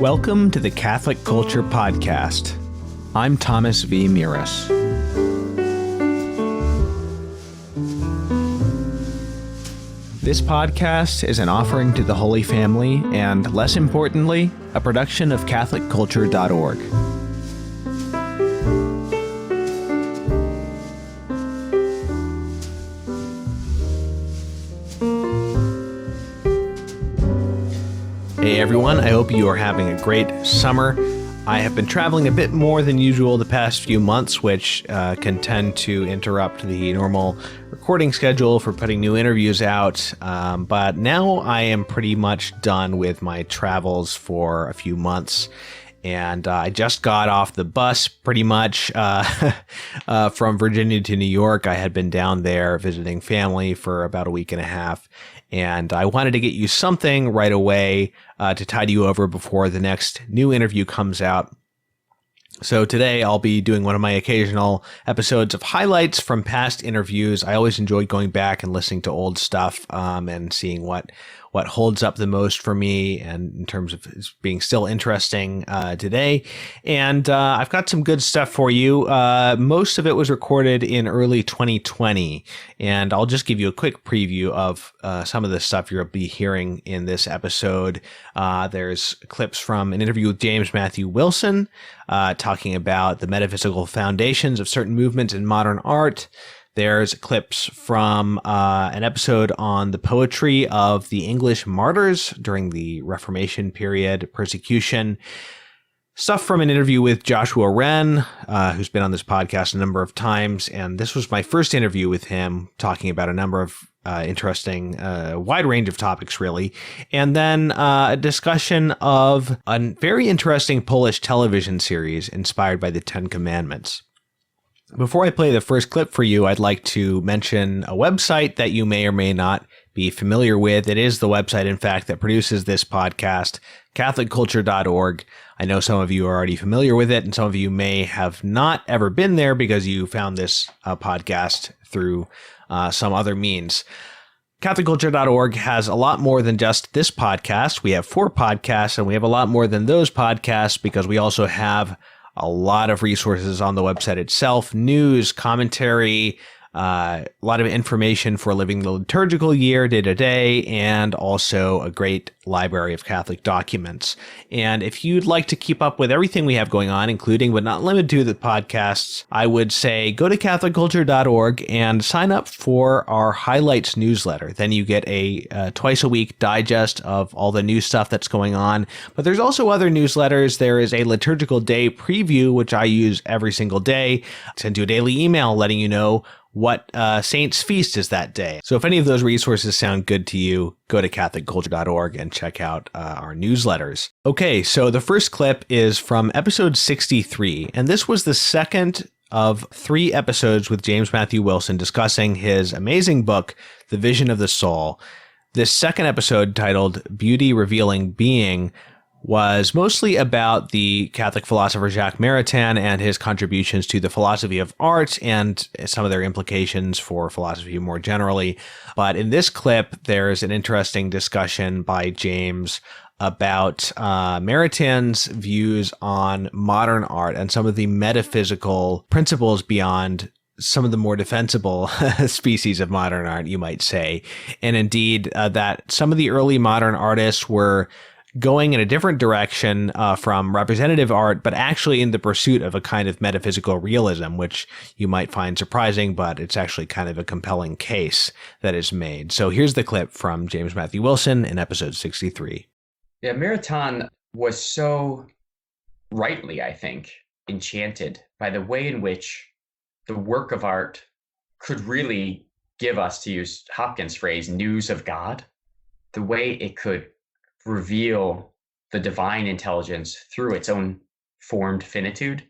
Welcome to the Catholic Culture Podcast. I'm Thomas V. Miras. This podcast is an offering to the Holy Family and, less importantly, a production of CatholicCulture.org. Hey everyone, I hope you are having a great summer. I have been traveling a bit more than usual the past few months, which can tend to interrupt the normal recording schedule for putting new interviews out. But now I am pretty much done with my travels for a few months. And I just got off the bus pretty much from Virginia to New York. I had been down there visiting family for about a week and a half. And I wanted to get you something right away to tide you over before the next new interview comes out. So today I'll be doing one of my occasional episodes of highlights from past interviews. I always enjoy going back and listening to old stuff and seeing what holds up the most for me and in terms of being still interesting today. And I've got some good stuff for you. Most of it was recorded in early 2020, and I'll just give you a quick preview of some of the stuff you'll be hearing in this episode. There's clips from an interview with James Matthew Wilson, talking about the metaphysical foundations of certain movements in modern art. There's clips from an episode on the poetry of the English martyrs during the Reformation period, persecution. Stuff from an interview with Joshua Wren, who's been on this podcast a number of times. And this was my first interview with him, talking about a number of interesting, wide range of topics, really. And then a discussion of a very interesting Polish television series inspired by the Ten Commandments. Before I play the first clip for you, I'd like to mention a website that you may or may not be familiar with. It is the website, in fact, that produces this podcast, CatholicCulture.org. I know some of you are already familiar with it, and some of you may have not ever been there because you found this podcast through some other means. CatholicCulture.org has a lot more than just this podcast. We have 4 podcasts, and we have a lot more than those podcasts because we also have a lot of resources on the website itself, news, commentary, a lot of information for living the liturgical year day to day, and also a great library of Catholic documents. And if you'd like to keep up with everything we have going on, including but not limited to the podcasts, I would say go to CatholicCulture.org and sign up for our highlights newsletter. Then you get a twice a week digest of all the new stuff that's going on. But there's also other newsletters. There is a liturgical day preview, which I use every single day. I send you a daily email letting you know what saint's feast is that day. So if any of those resources sound good to you, go to CatholicCulture.org and check out our newsletters. Okay, so the first clip is from episode 63, and this was the second of 3 episodes with James Matthew Wilson discussing his amazing book, The Vision of the Soul. This second episode, titled Beauty Revealing Being, was mostly about the Catholic philosopher Jacques Maritain and his contributions to the philosophy of art and some of their implications for philosophy more generally. But in this clip, there's an interesting discussion by James about Maritain's views on modern art and some of the metaphysical principles beyond some of the more defensible species of modern art, you might say. And indeed, that some of the early modern artists were going in a different direction from representative art, but actually in the pursuit of a kind of metaphysical realism, which you might find surprising, but it's actually kind of a compelling case that is made. So here's the clip from James Matthew Wilson in episode 63. Yeah, Maritain was so rightly, I think, enchanted by the way in which the work of art could really give us, to use Hopkins' phrase, news of God, the way it could reveal the divine intelligence through its own formed finitude,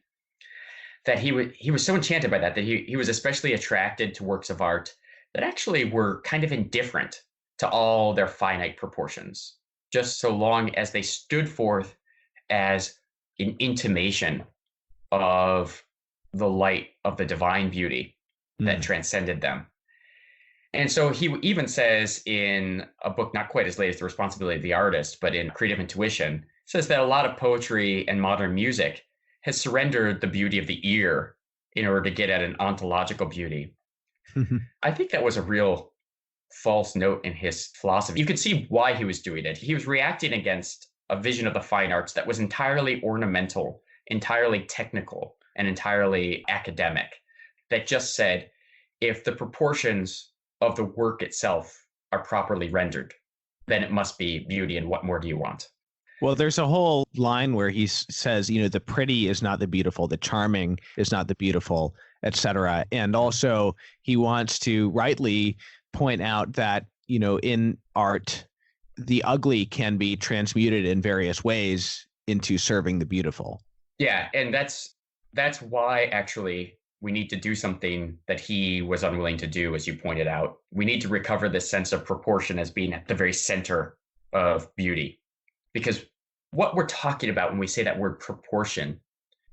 that he was so enchanted by that he was especially attracted to works of art that actually were kind of indifferent to all their finite proportions, just so long as they stood forth as an intimation of the light of the divine beauty that transcended them. And so he even says in a book not quite as late as The Responsibility of the Artist, but in Creative Intuition, says that a lot of poetry and modern music has surrendered the beauty of the ear in order to get at an ontological beauty. I think that was a real false note in his philosophy. You could see why he was doing it. He was reacting against a vision of the fine arts that was entirely ornamental, entirely technical, and entirely academic, that just said, if the proportions of the work itself are properly rendered, then it must be beauty, and what more do you want? Well, there's a whole line where he says, the pretty is not the beautiful, the charming is not the beautiful, etc. And also he wants to rightly point out that, in art, the ugly can be transmuted in various ways into serving the beautiful. Yeah, and that's why actually we need to do something that he was unwilling to do, as you pointed out. We need to recover this sense of proportion as being at the very center of beauty. Because what we're talking about when we say that word proportion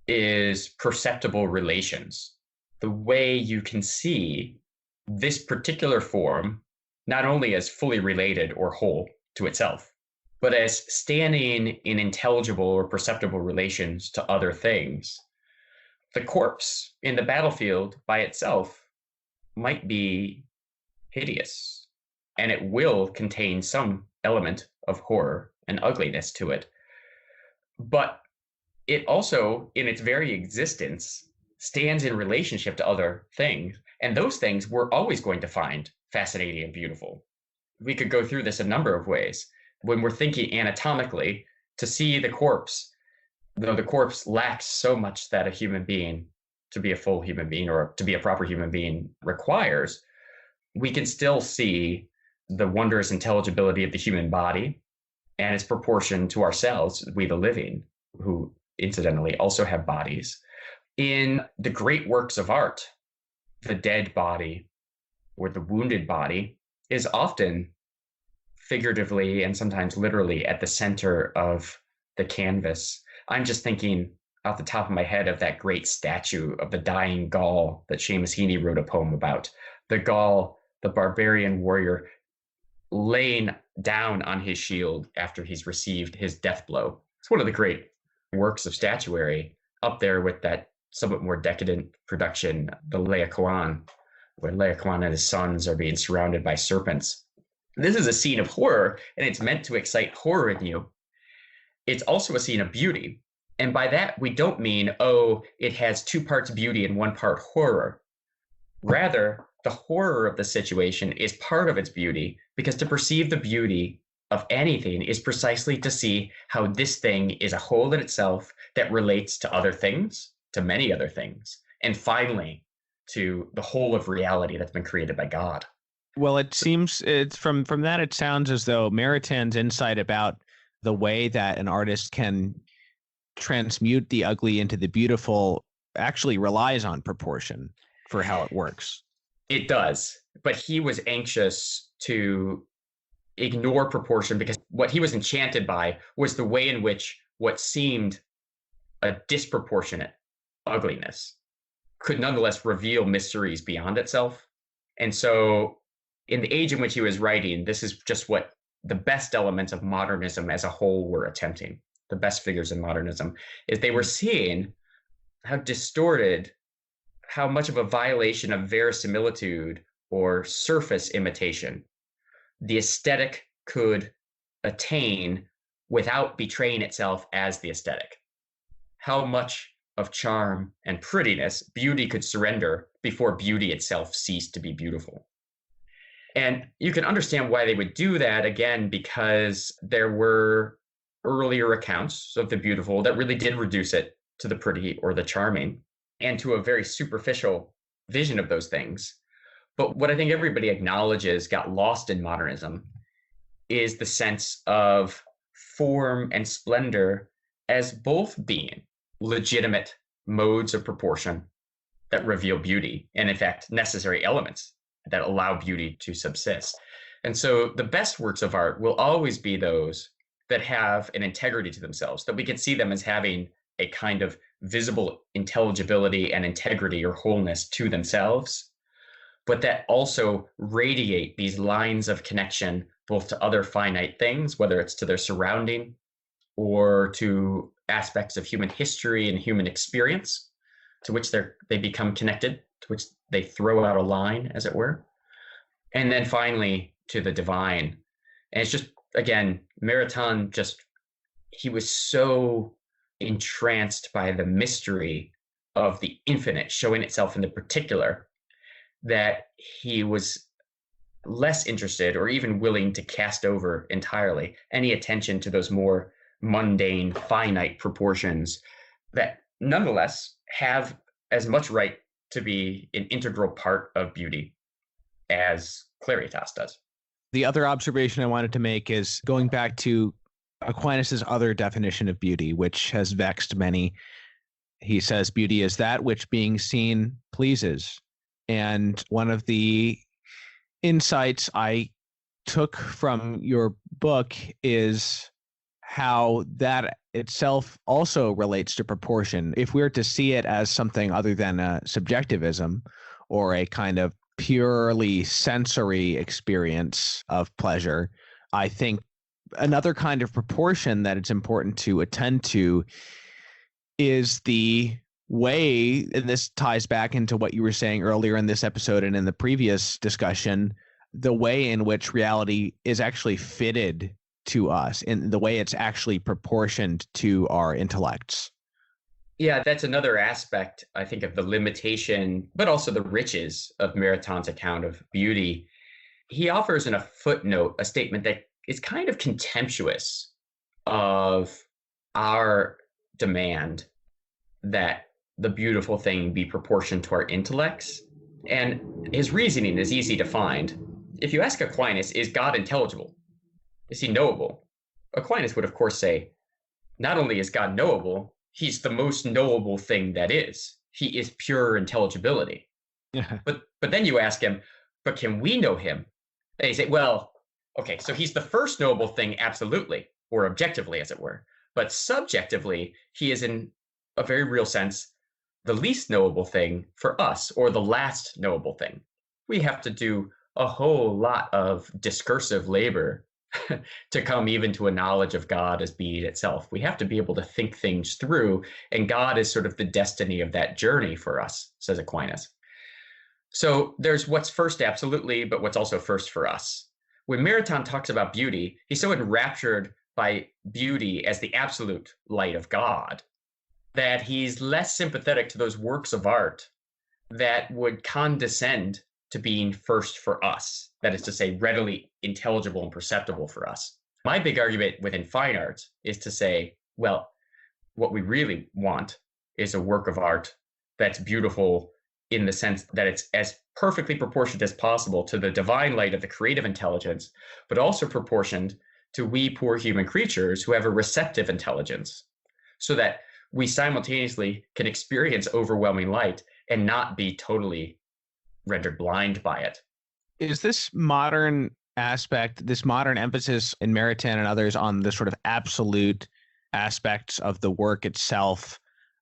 is perceptible relations. The way you can see this particular form not only as fully related or whole to itself, but as standing in intelligible or perceptible relations to other things. The corpse in the battlefield by itself might be hideous, and it will contain some element of horror and ugliness to it. But it also, in its very existence, stands in relationship to other things. And those things we're always going to find fascinating and beautiful. We could go through this a number of ways. When we're thinking anatomically, to see the corpse, though the corpse lacks so much that a human being, to be a full human being or to be a proper human being, requires, we can still see the wondrous intelligibility of the human body and its proportion to ourselves, we the living, who incidentally also have bodies. In the great works of art, the dead body or the wounded body is often figuratively and sometimes literally at the center of the canvas. I'm just thinking off the top of my head of that great statue of the dying Gaul that Seamus Heaney wrote a poem about. The Gaul, the barbarian warrior, laying down on his shield after he's received his death blow. It's one of the great works of statuary, up there with that somewhat more decadent production, the Laocoon, where Laocoon and his sons are being surrounded by serpents. This is a scene of horror, and it's meant to excite horror in you. It's also a scene of beauty. And by that, we don't mean, oh, it has 2 parts beauty and 1 part horror. Rather, the horror of the situation is part of its beauty, because to perceive the beauty of anything is precisely to see how this thing is a whole in itself that relates to other things, to many other things, and finally, to the whole of reality that's been created by God. Well, it seems it's from that it sounds as though Maritain insight about the way that an artist can transmute the ugly into the beautiful actually relies on proportion for how it works. It does, but he was anxious to ignore proportion because what he was enchanted by was the way in which what seemed a disproportionate ugliness could nonetheless reveal mysteries beyond itself. And so in the age in which he was writing, this is just what the best elements of modernism as a whole were attempting. The best figures in modernism is they were seeing how distorted, how much of a violation of verisimilitude or surface imitation the aesthetic could attain without betraying itself as the aesthetic. How much of charm and prettiness beauty could surrender before beauty itself ceased to be beautiful. And you can understand why they would do that, again, because there were earlier accounts of the beautiful that really did reduce it to the pretty or the charming and to a very superficial vision of those things. But what I think everybody acknowledges got lost in modernism is the sense of form and splendor as both being legitimate modes of proportion that reveal beauty, and in fact, necessary elements that allow beauty to subsist. And so the best works of art will always be those that have an integrity to themselves, that we can see them as having a kind of visible intelligibility and integrity or wholeness to themselves, but that also radiate these lines of connection both to other finite things, whether it's to their surrounding or to aspects of human history and human experience, to which they become connected, to which they throw out a line, as it were. And then finally to the divine. And it's just, again, Maritain he was so entranced by the mystery of the infinite showing itself in the particular that he was less interested or even willing to cast over entirely any attention to those more mundane, finite proportions that nonetheless have as much right to be an integral part of beauty as Claritas does. The other observation I wanted to make is going back to Aquinas' other definition of beauty, which has vexed many. He says beauty is that which being seen pleases. And one of the insights I took from your book is how that itself also relates to proportion. If we were to see it as something other than a subjectivism or a kind of purely sensory experience of pleasure, I think another kind of proportion that it's important to attend to is the way, and this ties back into what you were saying earlier in this episode and in the previous discussion, the way in which reality is actually fitted to us, in the way it's actually proportioned to our intellects. Yeah, that's another aspect, I think, of the limitation, but also the riches of Maritain's account of beauty. He offers in a footnote a statement that is kind of contemptuous of our demand that the beautiful thing be proportioned to our intellects. And his reasoning is easy to find. If you ask Aquinas, is God intelligible? Is he knowable? Aquinas would, of course, say, not only is God knowable, he's the most knowable thing that is. He is pure intelligibility. Yeah. But then you ask him, but can we know him? And he say, well, okay, so he's the first knowable thing, absolutely, or objectively, as it were. But subjectively, he is in a very real sense the least knowable thing for us, or the last knowable thing. We have to do a whole lot of discursive labor to come even to a knowledge of God as being itself. We have to be able to think things through, and God is sort of the destiny of that journey for us, says Aquinas. So there's what's first absolutely, but what's also first for us. When Maritain talks about beauty, he's so enraptured by beauty as the absolute light of God that he's less sympathetic to those works of art that would condescend to being first for us, that is to say, readily intelligible and perceptible for us. My big argument within fine arts is to say, well, what we really want is a work of art that's beautiful in the sense that it's as perfectly proportioned as possible to the divine light of the creative intelligence, but also proportioned to we poor human creatures who have a receptive intelligence, so that we simultaneously can experience overwhelming light and not be totally rendered blind by it. Is this modern aspect, this modern emphasis in Maritain and others on the sort of absolute aspects of the work itself,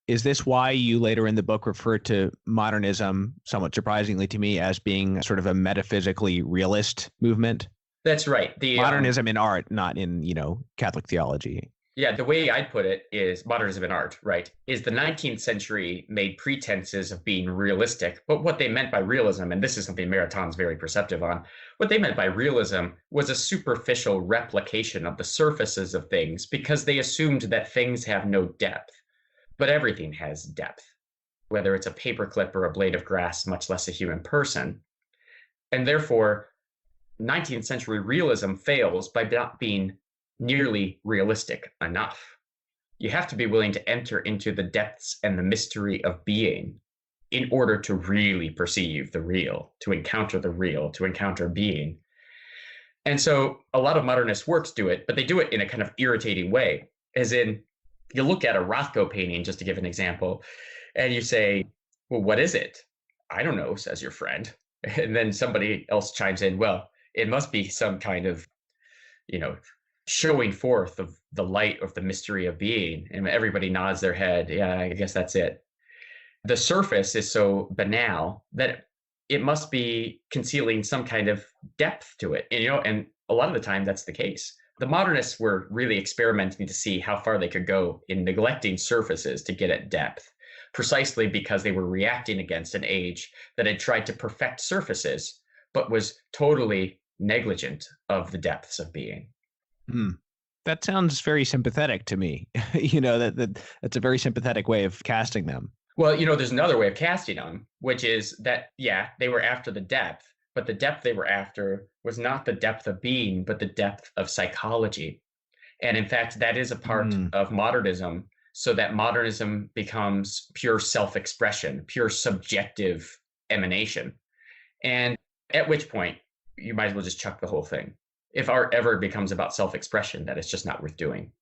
is this why you later in the book refer to modernism, somewhat surprisingly to me, as being sort of a metaphysically realist movement? That's right. The modernism in art, not in, Catholic theology. Yeah, the way I'd put it is modernism in art, right? Is the 19th century made pretenses of being realistic, but what they meant by realism, and this is something Maritain's very perceptive on, what they meant by realism was a superficial replication of the surfaces of things, because they assumed that things have no depth. But everything has depth, whether it's a paperclip or a blade of grass, much less a human person. And therefore, 19th century realism fails by not being nearly realistic enough. You have to be willing to enter into the depths and the mystery of being in order to really perceive the real, to encounter the real, to encounter being. And so a lot of modernist works do it, but they do it in a kind of irritating way, as in, you look at a Rothko painting, just to give an example, and you say, well, what is it? I don't know, says your friend. And then somebody else chimes in, well, it must be some kind of, showing forth of the light of the mystery of being. And everybody nods their head. Yeah, I guess that's it. The surface is so banal that it must be concealing some kind of depth to it. And a lot of the time that's the case. The modernists were really experimenting to see how far they could go in neglecting surfaces to get at depth, precisely because they were reacting against an age that had tried to perfect surfaces, but was totally negligent of the depths of being. Hmm. That sounds very sympathetic to me. That's a very sympathetic way of casting them. Well, there's another way of casting them, which is that, yeah, they were after the depth, but the depth they were after was not the depth of being, but the depth of psychology. And in fact, that is a part Hmm. of modernism, so that modernism becomes pure self expression, pure subjective emanation. And at which point, you might as well just chuck the whole thing. If art ever becomes about self expression, that it's just not worth doing.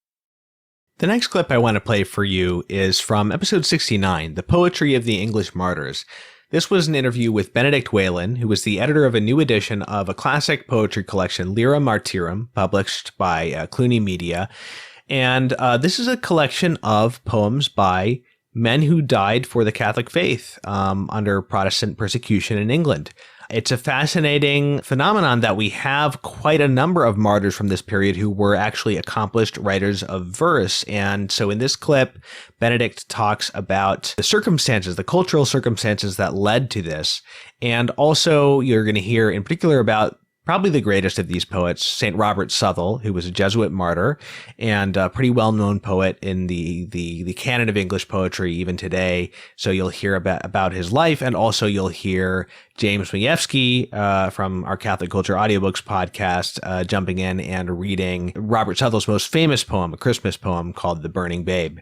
The next clip I want to play for you is from episode 69, The Poetry of the English Martyrs. This was an interview with Benedict Whalen, who was the editor of a new edition of a classic poetry collection, Lyra Martyrum, published by Cluny Media. And this is a collection of poems by men who died for the Catholic faith under Protestant persecution in England. It's a fascinating phenomenon that we have quite a number of martyrs from this period who were actually accomplished writers of verse. And so in this clip, Benedict talks about the circumstances, the cultural circumstances that led to this. And also you're going to hear in particular about probably the greatest of these poets, St. Robert Southwell, who was a Jesuit martyr and a pretty well-known poet in the canon of English poetry even today. So you'll hear about his life, and also you'll hear James Majewski from our Catholic Culture Audiobooks podcast jumping in and reading Robert Southwell's most famous poem, a Christmas poem called The Burning Babe.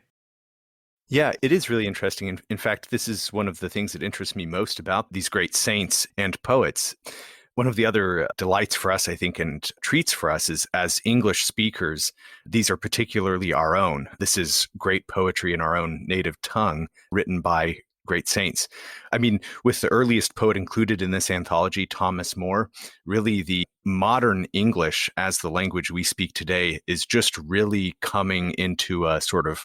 Yeah, it is really interesting. In fact, this is one of the things that interests me most about these great saints and poets. One of the other delights for us, I think, and treats for us is as English speakers, these are particularly our own. This is great poetry in our own native tongue, written by great saints. I mean, with the earliest poet included in this anthology, Thomas More, really the modern English as the language we speak today is just really coming into a sort of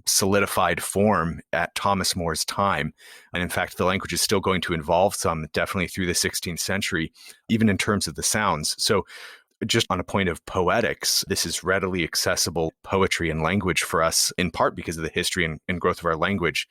solidified form at Thomas More's time. And in fact, the language is still going to evolve some, definitely through the 16th century, even in terms of the sounds. So just on a point of poetics, this is readily accessible poetry and language for us, in part because of the history and growth of our language.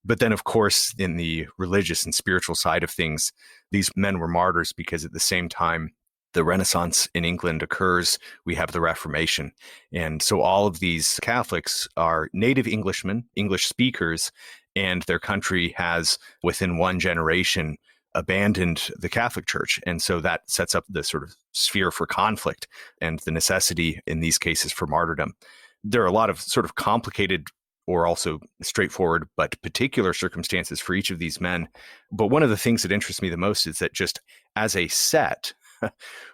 But then, of course, in the religious and spiritual side of things, these men were martyrs because at the same time, the Renaissance in England occurs, we have the Reformation. And so all of these Catholics are native Englishmen, English speakers, and their country has, within one generation, abandoned the Catholic Church. And so that sets up the sort of sphere for conflict and the necessity in these cases for martyrdom. There are a lot of sort of complicated or also straightforward but particular circumstances for each of these men. But one of the things that interests me the most is that just as a set,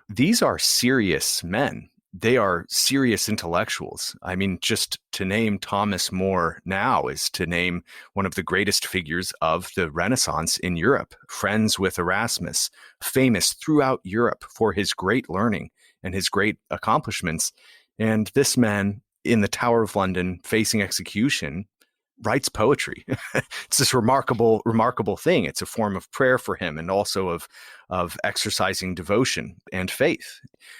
these are serious men. They are serious intellectuals. I mean, just to name Thomas More now is to name one of the greatest figures of the Renaissance in Europe, friends with Erasmus, famous throughout Europe for his great learning and his great accomplishments. And this man in the Tower of London facing execution writes poetry. It's this remarkable thing. It's a form of prayer for him and also of exercising devotion and faith.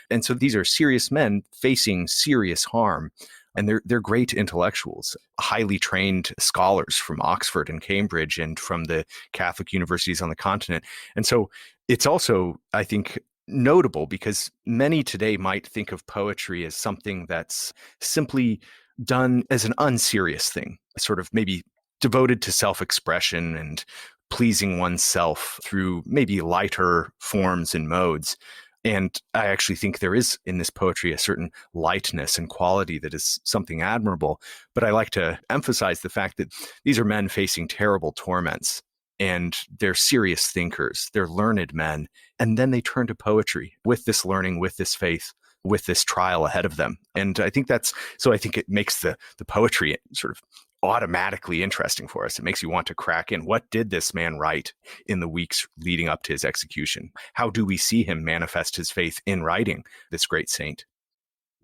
And so these are serious men facing serious harm. And they're great intellectuals, highly trained scholars from Oxford and Cambridge and from the Catholic universities on the continent. And so it's also, I think, notable because many today might think of poetry as something that's simply done as an unserious thing, sort of maybe devoted to self-expression and pleasing oneself through maybe lighter forms and modes. And I actually think there is in this poetry a certain lightness and quality that is something admirable. But I like to emphasize the fact that these are men facing terrible torments and they're serious thinkers, they're learned men. And then they turn to poetry with this learning, with this faith, with this trial ahead of them. And I think I think it makes the poetry sort of automatically interesting for us. It makes you want to crack in. What did this man write in the weeks leading up to his execution? How do we see him manifest his faith in writing, this great saint?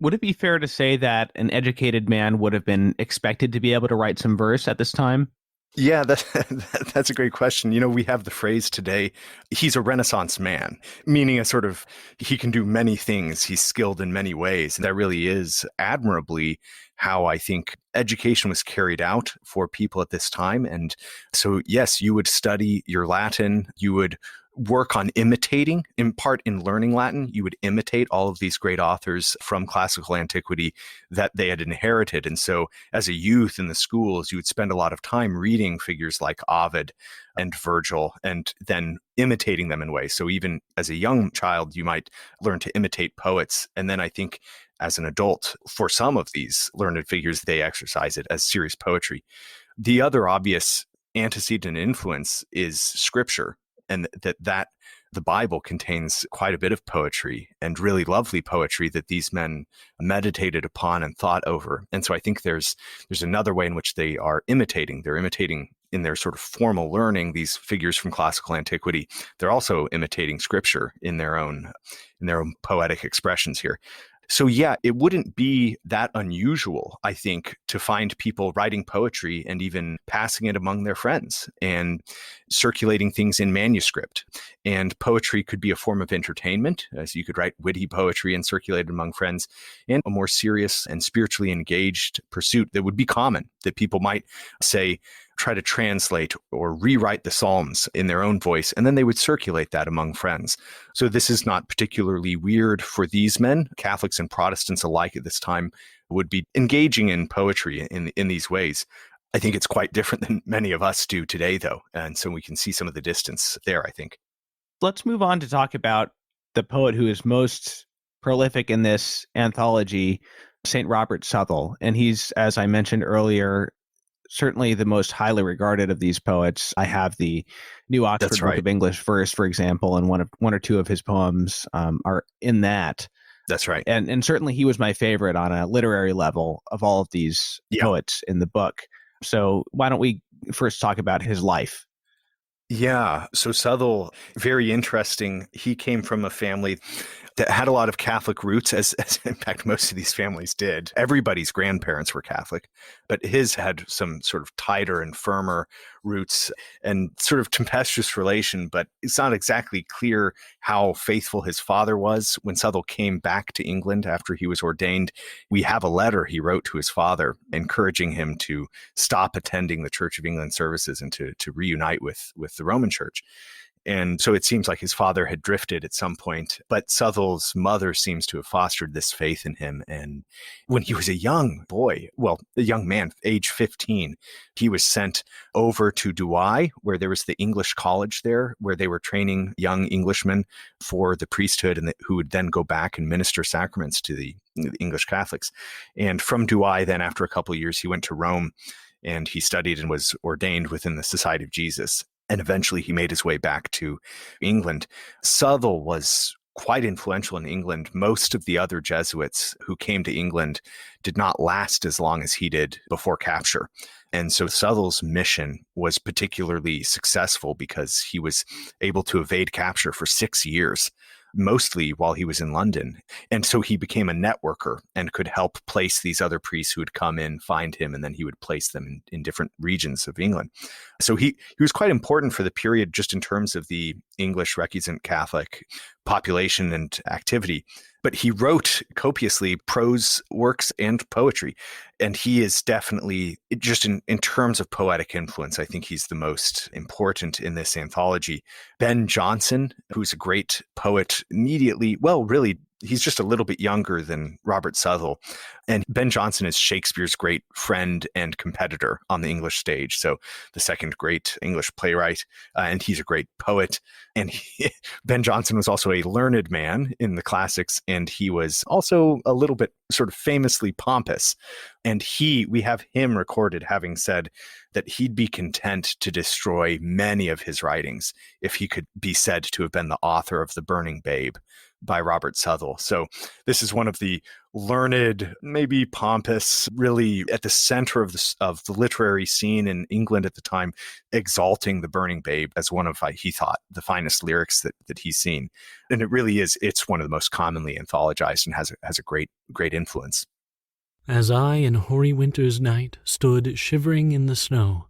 Would it be fair to say that an educated man would have been expected to be able to write some verse at this time? Yeah, that's a great question. We have the phrase today, he's a Renaissance man, meaning a sort of, he can do many things. He's skilled in many ways. And that really is admirably how I think education was carried out for people at this time. And so, yes, you would study your Latin, you would work on imitating, in part in learning Latin, you would imitate all of these great authors from classical antiquity that they had inherited. And so as a youth in the schools, you would spend a lot of time reading figures like Ovid and Virgil and then imitating them in ways. So even as a young child, you might learn to imitate poets. And then I think as an adult, for some of these learned figures, they exercise it as serious poetry. The other obvious antecedent influence is scripture, and that the Bible contains quite a bit of poetry and really lovely poetry that these men meditated upon and thought over. And so I think there's another way in which they are imitating. They're imitating in their sort of formal learning these figures from classical antiquity. They're also imitating scripture in their own poetic expressions here. So yeah, it wouldn't be that unusual, I think, to find people writing poetry and even passing it among their friends and circulating things in manuscript. And poetry could be a form of entertainment, as you could write witty poetry and circulate it among friends, and a more serious and spiritually engaged pursuit that would be common, that people might say, try to translate or rewrite the Psalms in their own voice, and then they would circulate that among friends. So this is not particularly weird for these men. Catholics and Protestants alike at this time would be engaging in poetry in these ways. I think it's quite different than many of us do today, though. And so we can see some of the distance there, I think. Let's move on to talk about the poet who is most prolific in this anthology, St. Robert Southwell. And he's, as I mentioned earlier, certainly the most highly regarded of these poets. I have the New Oxford Book of English Verse, for example, and one or two of his poems are in that. That's right. And certainly he was my favorite on a literary level of all of these poets in the book. So why don't we first talk about his life? Yeah. So Southwell, very interesting. He came from a family that had a lot of Catholic roots, as in fact most of these families did. Everybody's grandparents were Catholic, but his had some sort of tighter and firmer roots and sort of tempestuous relation, but it's not exactly clear how faithful his father was. When Southwell came back to England after he was ordained, we have a letter he wrote to his father encouraging him to stop attending the Church of England services and to reunite with the Roman Church. And so it seems like his father had drifted at some point, but Southwell's mother seems to have fostered this faith in him. And when he was a young boy, well, a young man, age 15, he was sent over to Douai, where there was the English college there, where they were training young Englishmen for the priesthood and who would then go back and minister sacraments to the English Catholics. And from Douai, then after a couple of years, he went to Rome and he studied and was ordained within the Society of Jesus. And eventually he made his way back to England. Southwell was quite influential in England. Most of the other Jesuits who came to England did not last as long as he did before capture. And so Southwell's mission was particularly successful because he was able to evade capture for 6 years, mostly while he was in London. And so he became a networker and could help place these other priests who would come in, find him, and then he would place them in different regions of England. So he was quite important for the period just in terms of the English recusant Catholic population and activity. But he wrote copiously prose works and poetry. And he is definitely, just in terms of poetic influence, I think he's the most important in this anthology. Ben Jonson, who's a great poet, really, he's just a little bit younger than Robert Southwell. And Ben Jonson is Shakespeare's great friend and competitor on the English stage. So the second great English playwright, and he's a great poet. And Ben Jonson was also a learned man in the classics, and he was also a little bit sort of famously pompous. And we have him recorded having said that he'd be content to destroy many of his writings if he could be said to have been the author of The Burning Babe by Robert Southwell. So this is one of the learned, maybe pompous, really at the center of the literary scene in England at the time, exalting The Burning Babe as one of, he thought, the finest lyrics that he's seen. And it really is, it's one of the most commonly anthologized and has a great influence. As I in hoary winter's night stood shivering in the snow,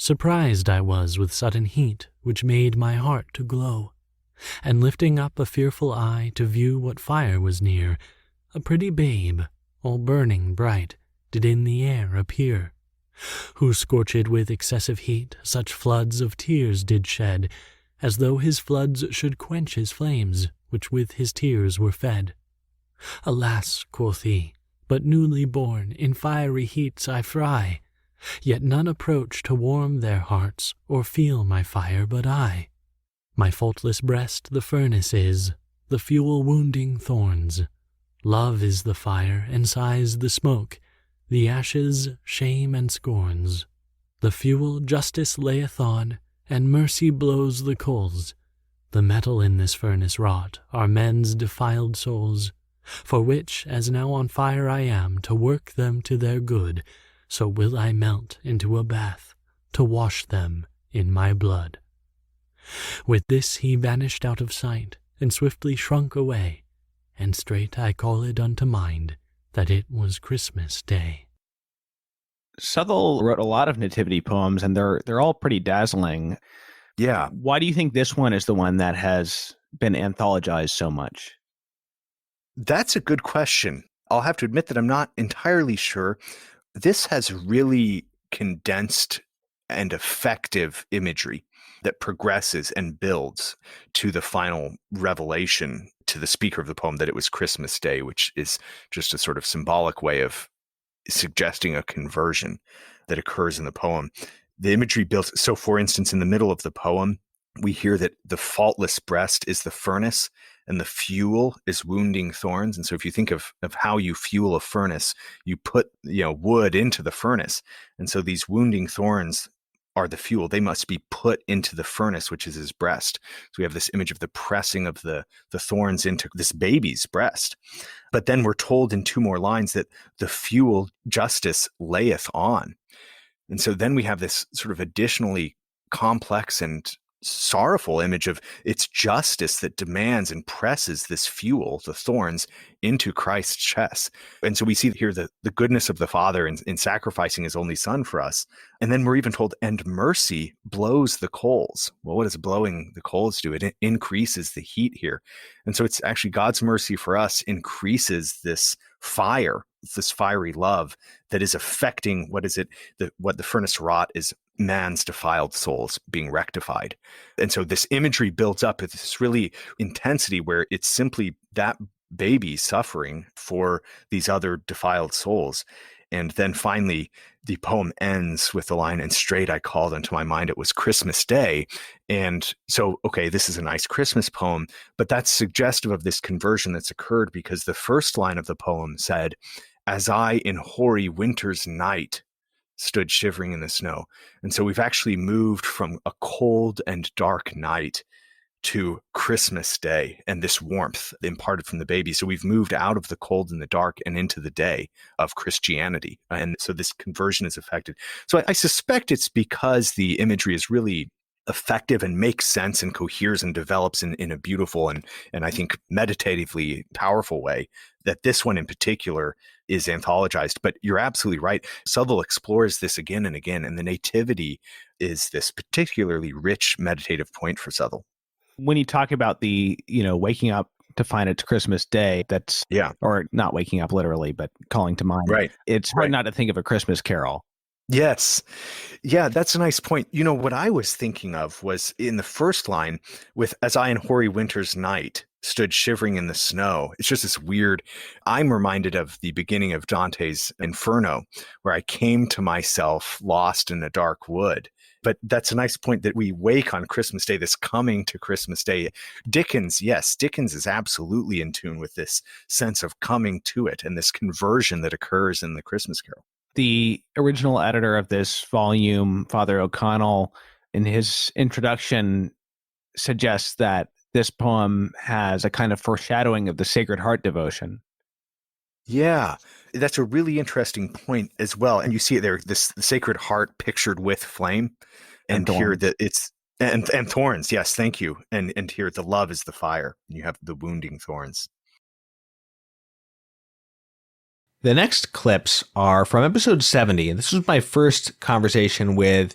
Surprised I was with sudden heat, which made my heart to glow. And lifting up a fearful eye to view what fire was near, a pretty babe, all burning bright, did in the air appear, who scorched with excessive heat such floods of tears did shed, as though his floods should quench his flames, which with his tears were fed. Alas, quoth he, but newly born in fiery heats I fry, yet none approach to warm their hearts or feel my fire but I. My faultless breast the furnace is, the fuel wounding thorns. Love is the fire and sighs the smoke, the ashes shame and scorns. The fuel justice layeth on, and mercy blows the coals. The metal in this furnace wrought are men's defiled souls, for which, as now on fire I am, to work them to their good, so will I melt into a bath, to wash them in my blood. With this he vanished out of sight, and swiftly shrunk away, and straight I call it unto mind, that it was Christmas Day. Southwell wrote a lot of nativity poems, and they're all pretty dazzling. Yeah. Why do you think this one is the one that has been anthologized so much? That's a good question. I'll have to admit that I'm not entirely sure. This has really condensed and effective imagery that progresses and builds to the final revelation to the speaker of the poem that it was Christmas Day, which is just a sort of symbolic way of suggesting a conversion that occurs in the poem. The imagery built, so for instance, in the middle of the poem, we hear that the faultless breast is the furnace and the fuel is wounding thorns. And so if you think of how you fuel a furnace, you put wood into the furnace. And so these wounding thorns are the fuel. They must be put into the furnace, which is his breast. So we have this image of the pressing of the thorns into this baby's breast. But then we're told in two more lines that the fuel justice layeth on. And so then we have this sort of additionally complex and sorrowful image of it's justice that demands and presses this fuel, the thorns, into Christ's chest. And so we see here the goodness of the Father in sacrificing his only Son for us. And then we're even told, and mercy blows the coals. Well, what does blowing the coals do? It increases the heat here. And so it's actually God's mercy for us increases this fire, this fiery love that is affecting, what the furnace wrought is man's defiled souls being rectified. And so this imagery builds up with this really intensity where it's simply that baby suffering for these other defiled souls. And then finally, the poem ends with the line, and straight I called unto my mind, it was Christmas Day. And so, okay, this is a nice Christmas poem, but that's suggestive of this conversion that's occurred because the first line of the poem said, as I in hoary winter's night stood shivering in the snow. And so we've actually moved from a cold and dark night to Christmas Day and this warmth imparted from the baby. So we've moved out of the cold and the dark and into the day of Christianity. And so this conversion is affected. So I suspect it's because the imagery is really effective and makes sense and coheres and develops in a beautiful and I think meditatively powerful way that this one in particular is anthologized. But you're absolutely right. Southwell explores this again and again, and the nativity is this particularly rich meditative point for Southwell. When you talk about the, waking up to find it's Christmas Day, that's, or not waking up literally, but calling to mind. Right. It's hard not to think of A Christmas Carol. Yes. Yeah, that's a nice point. What I was thinking of was in the first line with, as I in hoary winter's night stood shivering in the snow. It's just this weird, I'm reminded of the beginning of Dante's Inferno, where I came to myself lost in a dark wood. But that's a nice point that we wake on Christmas Day, this coming to Christmas Day. Dickens is absolutely in tune with this sense of coming to it and this conversion that occurs in the Christmas Carol. The original editor of this volume, Father O'Connell, in his introduction suggests that this poem has a kind of foreshadowing of the Sacred Heart devotion. Yeah, that's a really interesting point as well. And you see it there, the Sacred Heart pictured with flame. And here that it's and thorns. Yes, thank you. And here the love is the fire. And you have the wounding thorns. The next clips are from episode 70, and this was my first conversation with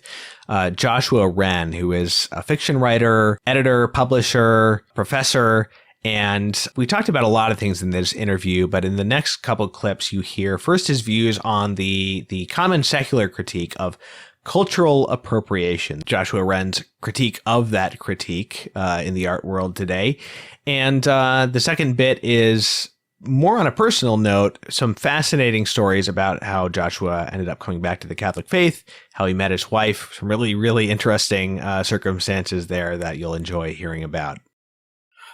Joshua Wren, who is a fiction writer, editor, publisher, professor, and we talked about a lot of things in this interview, but in the next couple clips you hear first his views on the common secular critique of cultural appropriation, Joshua Wren's critique of that critique in the art world today. And the second bit is more on a personal note, some fascinating stories about how Joshua ended up coming back to the Catholic faith, how he met his wife, some really, really interesting circumstances there that you'll enjoy hearing about.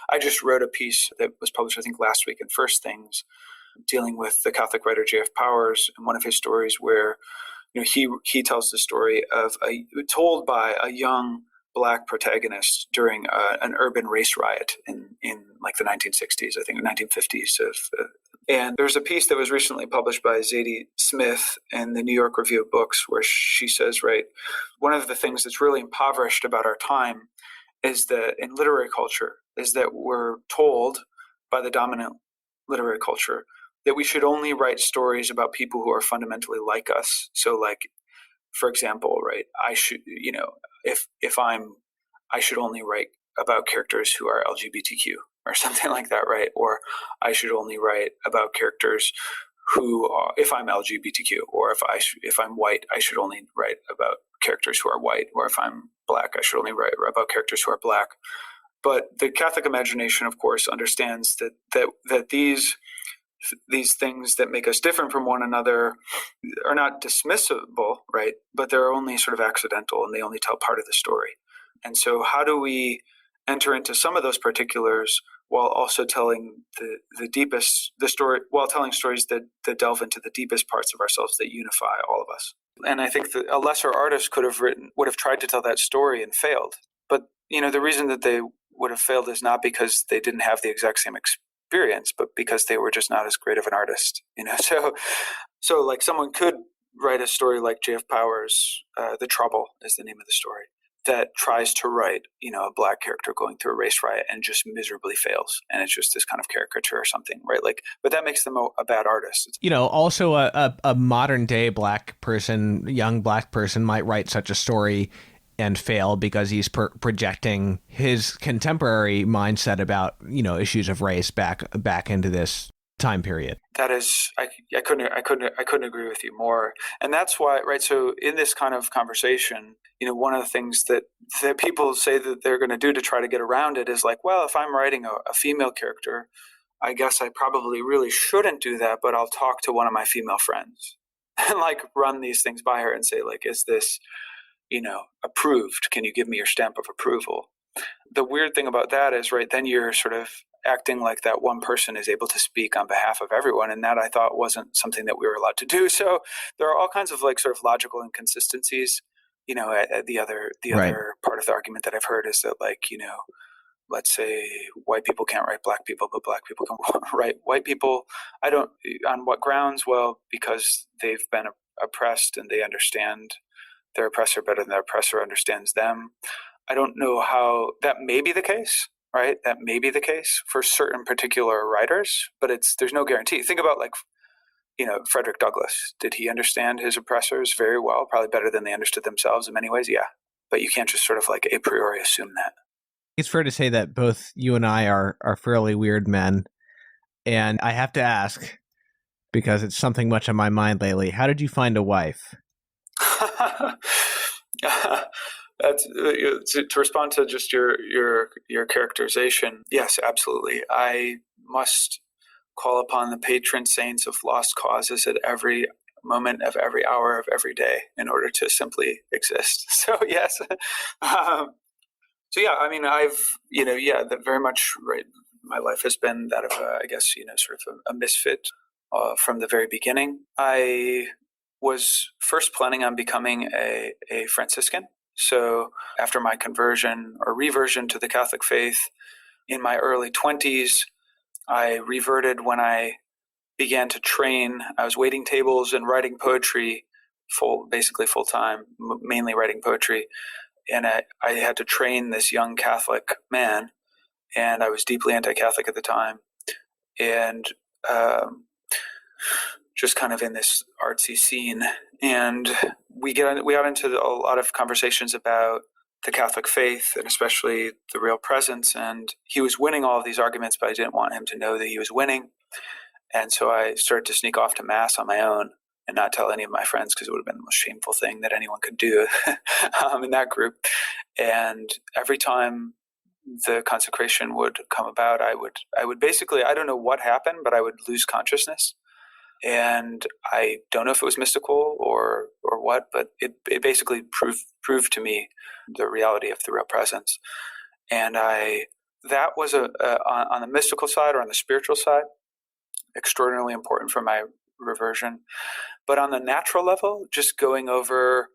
I just wrote a piece that was published, I think, last week in First Things, dealing with the Catholic writer J.F. Powers, and one of his stories where he tells the story of told by a young Black protagonist during an urban race riot in like the 1960s, I think, 1950s. And there's a piece that was recently published by Zadie Smith in the New York Review of Books where she says, right, one of the things that's really impoverished about our time is that in literary culture is that we're told by the dominant literary culture that we should only write stories about people who are fundamentally like us. So like, for example, right, I should, I should only write about characters who are LGBTQ or something like that, right? Or I should only write about characters who are, if I'm LGBTQ, or if I'm white, I should only write about characters who are white, or if I'm Black, I should only write about characters who are Black. But the Catholic imagination, of course, understands that these things that make us different from one another are not dismissible, right? But they're only sort of accidental, and they only tell part of the story. And so how do we enter into some of those particulars while also telling the story, while telling stories that delve into the deepest parts of ourselves that unify all of us? And I think that a lesser artist would have tried to tell that story and failed. But, the reason that they would have failed is not because they didn't have the exact same experience, but because they were just not as great of an artist, So like someone could write a story like J.F. Powers, The Trouble is the name of the story, that tries to write, a Black character going through a race riot and just miserably fails. And it's just this kind of caricature or something, right? Like, but that makes them a bad artist. Also a modern day young Black person might write such a story and fail because he's projecting his contemporary mindset about, issues of race back into this time period. That is, I couldn't agree with you more. And that's why, right? So in this kind of conversation, one of the things that people say that they're going to do to try to get around it is like, well, if I'm writing a female character, I guess I probably really shouldn't do that, but I'll talk to one of my female friends and like run these things by her and say like, is this, approved? Can you give me your stamp of approval? The weird thing about that is, right, then you're sort of acting like that one person is able to speak on behalf of everyone. And that I thought wasn't something that we were allowed to do. So there are all kinds of like sort of logical inconsistencies. The other part of the argument that I've heard is that like, let's say white people can't write Black people, but Black people can write white people. On what grounds? Well, because they've been oppressed and they understand their oppressor better than their oppressor understands them. I don't know how that may be the case, right? That may be the case for certain particular writers, but there's no guarantee. Think about like, Frederick Douglass. Did he understand his oppressors very well? Probably better than they understood themselves in many ways, yeah. But you can't just sort of like a priori assume that. It's fair to say that both you and I are fairly weird men. And I have to ask, because it's something much on my mind lately, how did you find a wife? That's to respond to just your characterization. Yes, absolutely. I must call upon the patron saints of lost causes at every moment of every hour of every day in order to simply exist. So yes. So yeah, I mean, that very much right. My life has been that of sort of a misfit from the very beginning. I was first planning on becoming a Franciscan. So after my conversion or reversion to the Catholic faith in my early 20s, I reverted when I began to train. I was waiting tables and writing poetry basically full time, mainly writing poetry. And I had to train this young Catholic man, and I was deeply anti-Catholic at the time. And just kind of in this artsy scene. And we got into a lot of conversations about the Catholic faith and especially the real presence. And he was winning all of these arguments, but I didn't want him to know that he was winning. And so I started to sneak off to Mass on my own and not tell any of my friends, because it would have been the most shameful thing that anyone could do in that group. And every time the consecration would come about, I would basically, I don't know what happened, but I would lose consciousness. And I don't know if it was mystical or what, but it basically proved to me the reality of the real presence. And that was on the mystical side or on the spiritual side, extraordinarily important for my reversion. But on the natural level, just going over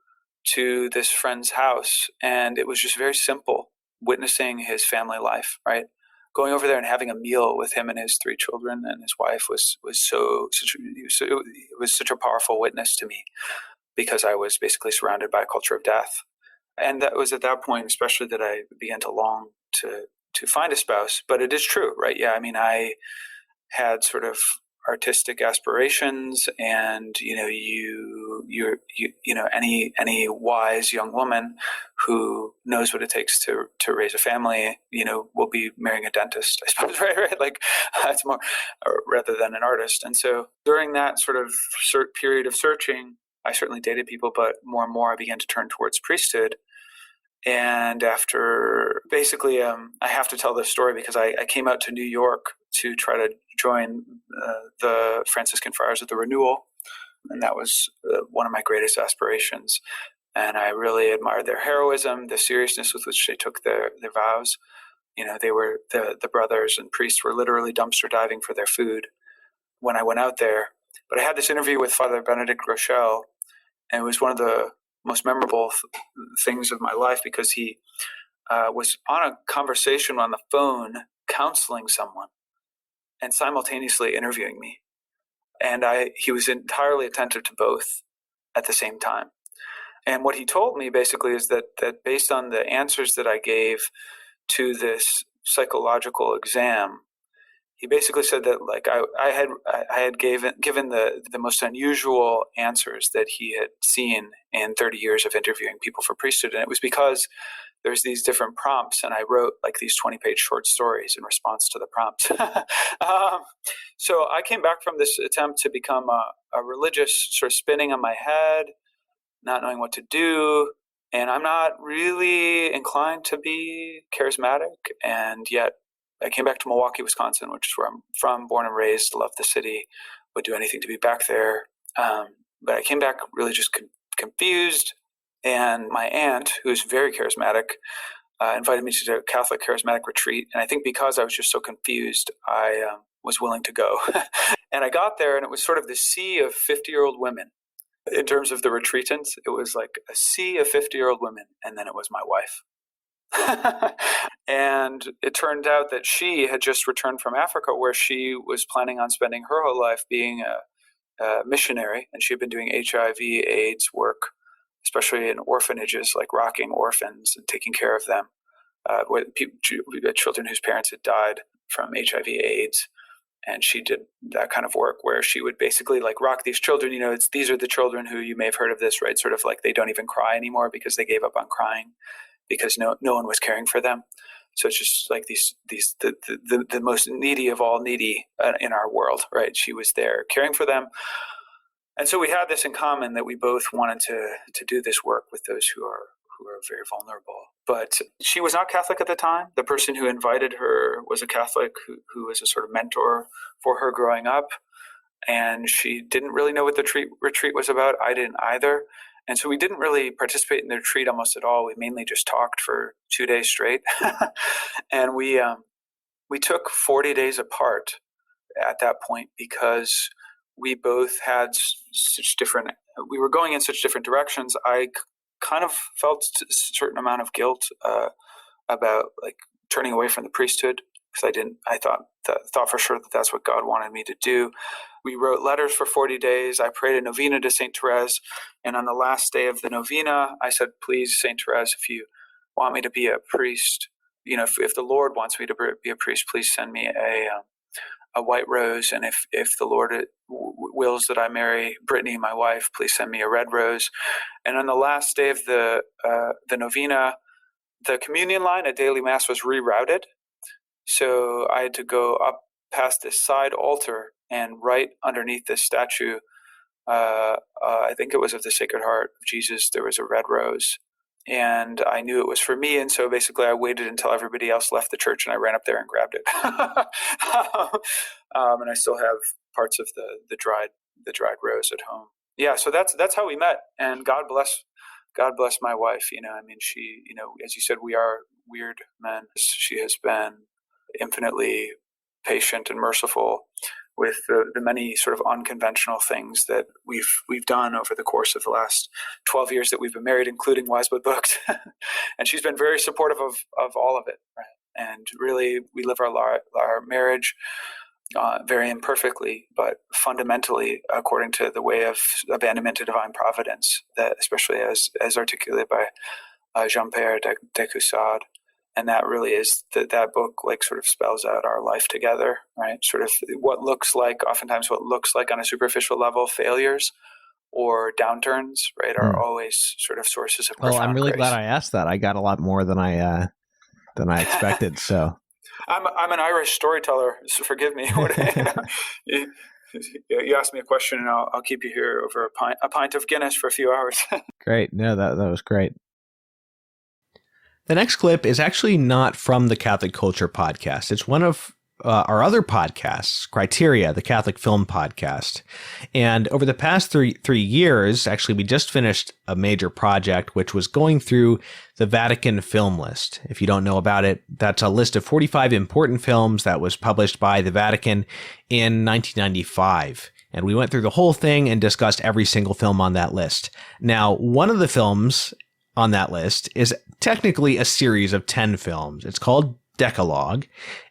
to this friend's house, and it was just very simple, witnessing his family life, right? Going over there and having a meal with him and his 3 children and his wife was such a powerful witness to me, because I was basically surrounded by a culture of death. And that was at that point, especially, that I began to long to find a spouse. But it is true, right? Yeah, I mean, I had sort of artistic aspirations, and any wise young woman who knows what it takes to raise a family, will be marrying a dentist, I suppose, right? Like, it's more rather than an artist. And so during that sort of period of searching, I certainly dated people, but more and more I began to turn towards priesthood. And after, basically, I have to tell this story because I came out to New York to try to join the Franciscan Friars of the Renewal. And that was one of my greatest aspirations. And I really admired their heroism, the seriousness with which they took their vows. They were, the brothers and priests were literally dumpster diving for their food when I went out there. But I had this interview with Father Benedict Rochelle, and it was one of the most memorable things of my life, because he was on a conversation on the phone counseling someone and simultaneously interviewing me. And he was entirely attentive to both at the same time. And what he told me basically is that based on the answers that I gave to this psychological exam, he basically said that, like, I had given the most unusual answers that he had seen in 30 years of interviewing people for priesthood. And it was because there's these different prompts, and I wrote like these 20-page short stories in response to the prompts. So I came back from this attempt to become a religious, sort of spinning on my head, not knowing what to do. And I'm not really inclined to be charismatic. And yet I came back to Milwaukee, Wisconsin, which is where I'm from, born and raised, love the city, would do anything to be back there. But I came back really just confused. And my aunt, who is very charismatic, invited me to a Catholic charismatic retreat. And I think because I was just so confused, I was willing to go. And I got there, and it was sort of the sea of 50-year-old women. In terms of the retreatants, it was like a sea of 50-year-old women. And then it was my wife. And it turned out that she had just returned from Africa, where she was planning on spending her whole life being a missionary. And she had been doing HIV/AIDS work, especially in orphanages, like rocking orphans and taking care of them, with children whose parents had died from HIV/AIDS. And she did that kind of work where she would basically like rock these children. These are the children who, you may have heard of this, right? Sort of like they don't even cry anymore because they gave up on crying, because no one was caring for them. So it's just like the most needy of all needy in our world, right? She was there caring for them. And so we had this in common, that we both wanted to do this work with those who are very vulnerable. But she was not Catholic at the time. The person who invited her was a Catholic who was a sort of mentor for her growing up. And she didn't really know what the retreat was about. I didn't either. And so we didn't really participate in the retreat almost at all. We mainly just talked for 2 days straight. And we took 40 days apart at that point, because we both had we were going in such different directions. I kind of felt a certain amount of guilt about like turning away from the priesthood, because I thought for sure that that's what God wanted me to do. We wrote letters for 40 days. I prayed a novena to St. Therese. And on the last day of the novena, I said, please, St. Therese, if you want me to be a priest, if the Lord wants me to be a priest, please send me a white rose, and if the Lord wills that I marry Brittany, my wife, please send me a red rose. And on the last day of the novena, the communion line at daily mass was rerouted, so I had to go up past this side altar, and right underneath this statue, I think it was of the Sacred Heart of Jesus, there was a red rose. And I knew it was for me, and so basically I waited until everybody else left the church, and I ran up there and grabbed it. And I still have parts of the dried rose at home. Yeah, so that's how we met, and God bless my wife. I mean, she, as you said, we are weird men. She has been infinitely patient and merciful with the many sort of unconventional things that we've done over the course of the last 12 years that we've been married, including Wise But Booked. And she's been very supportive of all of it. Right? And really, we live our marriage very imperfectly, but fundamentally according to the way of abandonment to divine providence, that especially as articulated by Jean-Pierre de Caussade. And that really is that book, like, sort of spells out our life together, right? Sort of oftentimes what looks like on a superficial level failures or downturns, right, are always sort of sources of profound Well, I'm really grace. glad I asked that. I got a lot more than I expected. So I'm an Irish storyteller, so forgive me. You asked me a question, and I'll keep you here over a pint of Guinness for a few hours. great. No, that was great. The next clip is actually not from the Catholic Culture podcast. It's one of our other podcasts, Criteria, the Catholic Film Podcast. And over the past three years, actually, we just finished a major project, which was going through the Vatican Film List. If you don't know about it, that's a list of 45 important films that was published by the Vatican in 1995. And we went through the whole thing and discussed every single film on that list. Now, one of the films on that list is technically a series of 10 films. It's called Decalogue.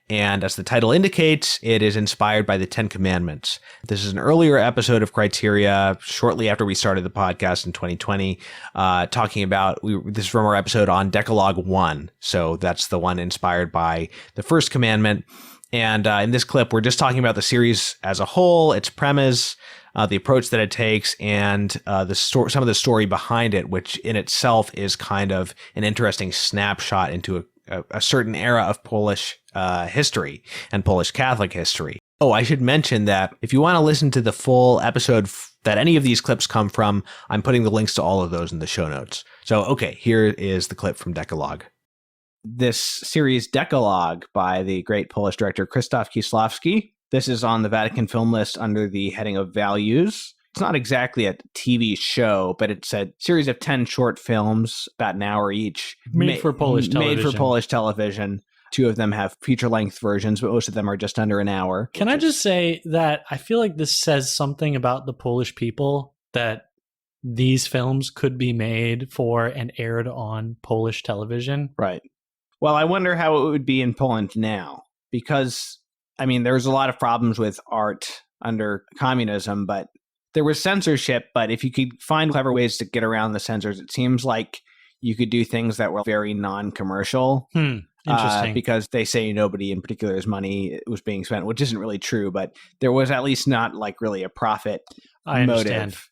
And as the title indicates, it is inspired by the 10 Commandments. This is an earlier episode of Criteria, shortly after we started the podcast in 2020, talking about, this is from our episode on Decalogue 1. So that's the one inspired by the first commandment. And in this clip, we're just talking about the series as a whole, its premise, the approach that it takes, and some of the story behind it, which in itself is kind of an interesting snapshot into a certain era of Polish history and Polish Catholic history. Oh, I should mention that if you want to listen to the full episode that any of these clips come from, I'm putting the links to all of those in the show notes. So, okay, here is the clip from Decalogue. This series, Decalogue, by the great Polish director Krzysztof Kieślowski. This is on the Vatican Film List under the heading of Values. It's not exactly a TV show, but it's a series of 10 short films, about an hour each. Made for Polish television. 2 of them have feature-length versions, but most of them are just under an hour. Can I just say that I feel like this says something about the Polish people, that these films could be made for and aired on Polish television? Right. Well, I wonder how it would be in Poland now, because, I mean, there's a lot of problems with art under communism, but there was censorship. But if you could find clever ways to get around the censors, it seems like you could do things that were very non-commercial. Interesting. Because they say nobody in particular's money was being spent, which isn't really true, but there was at least not like really a profit motive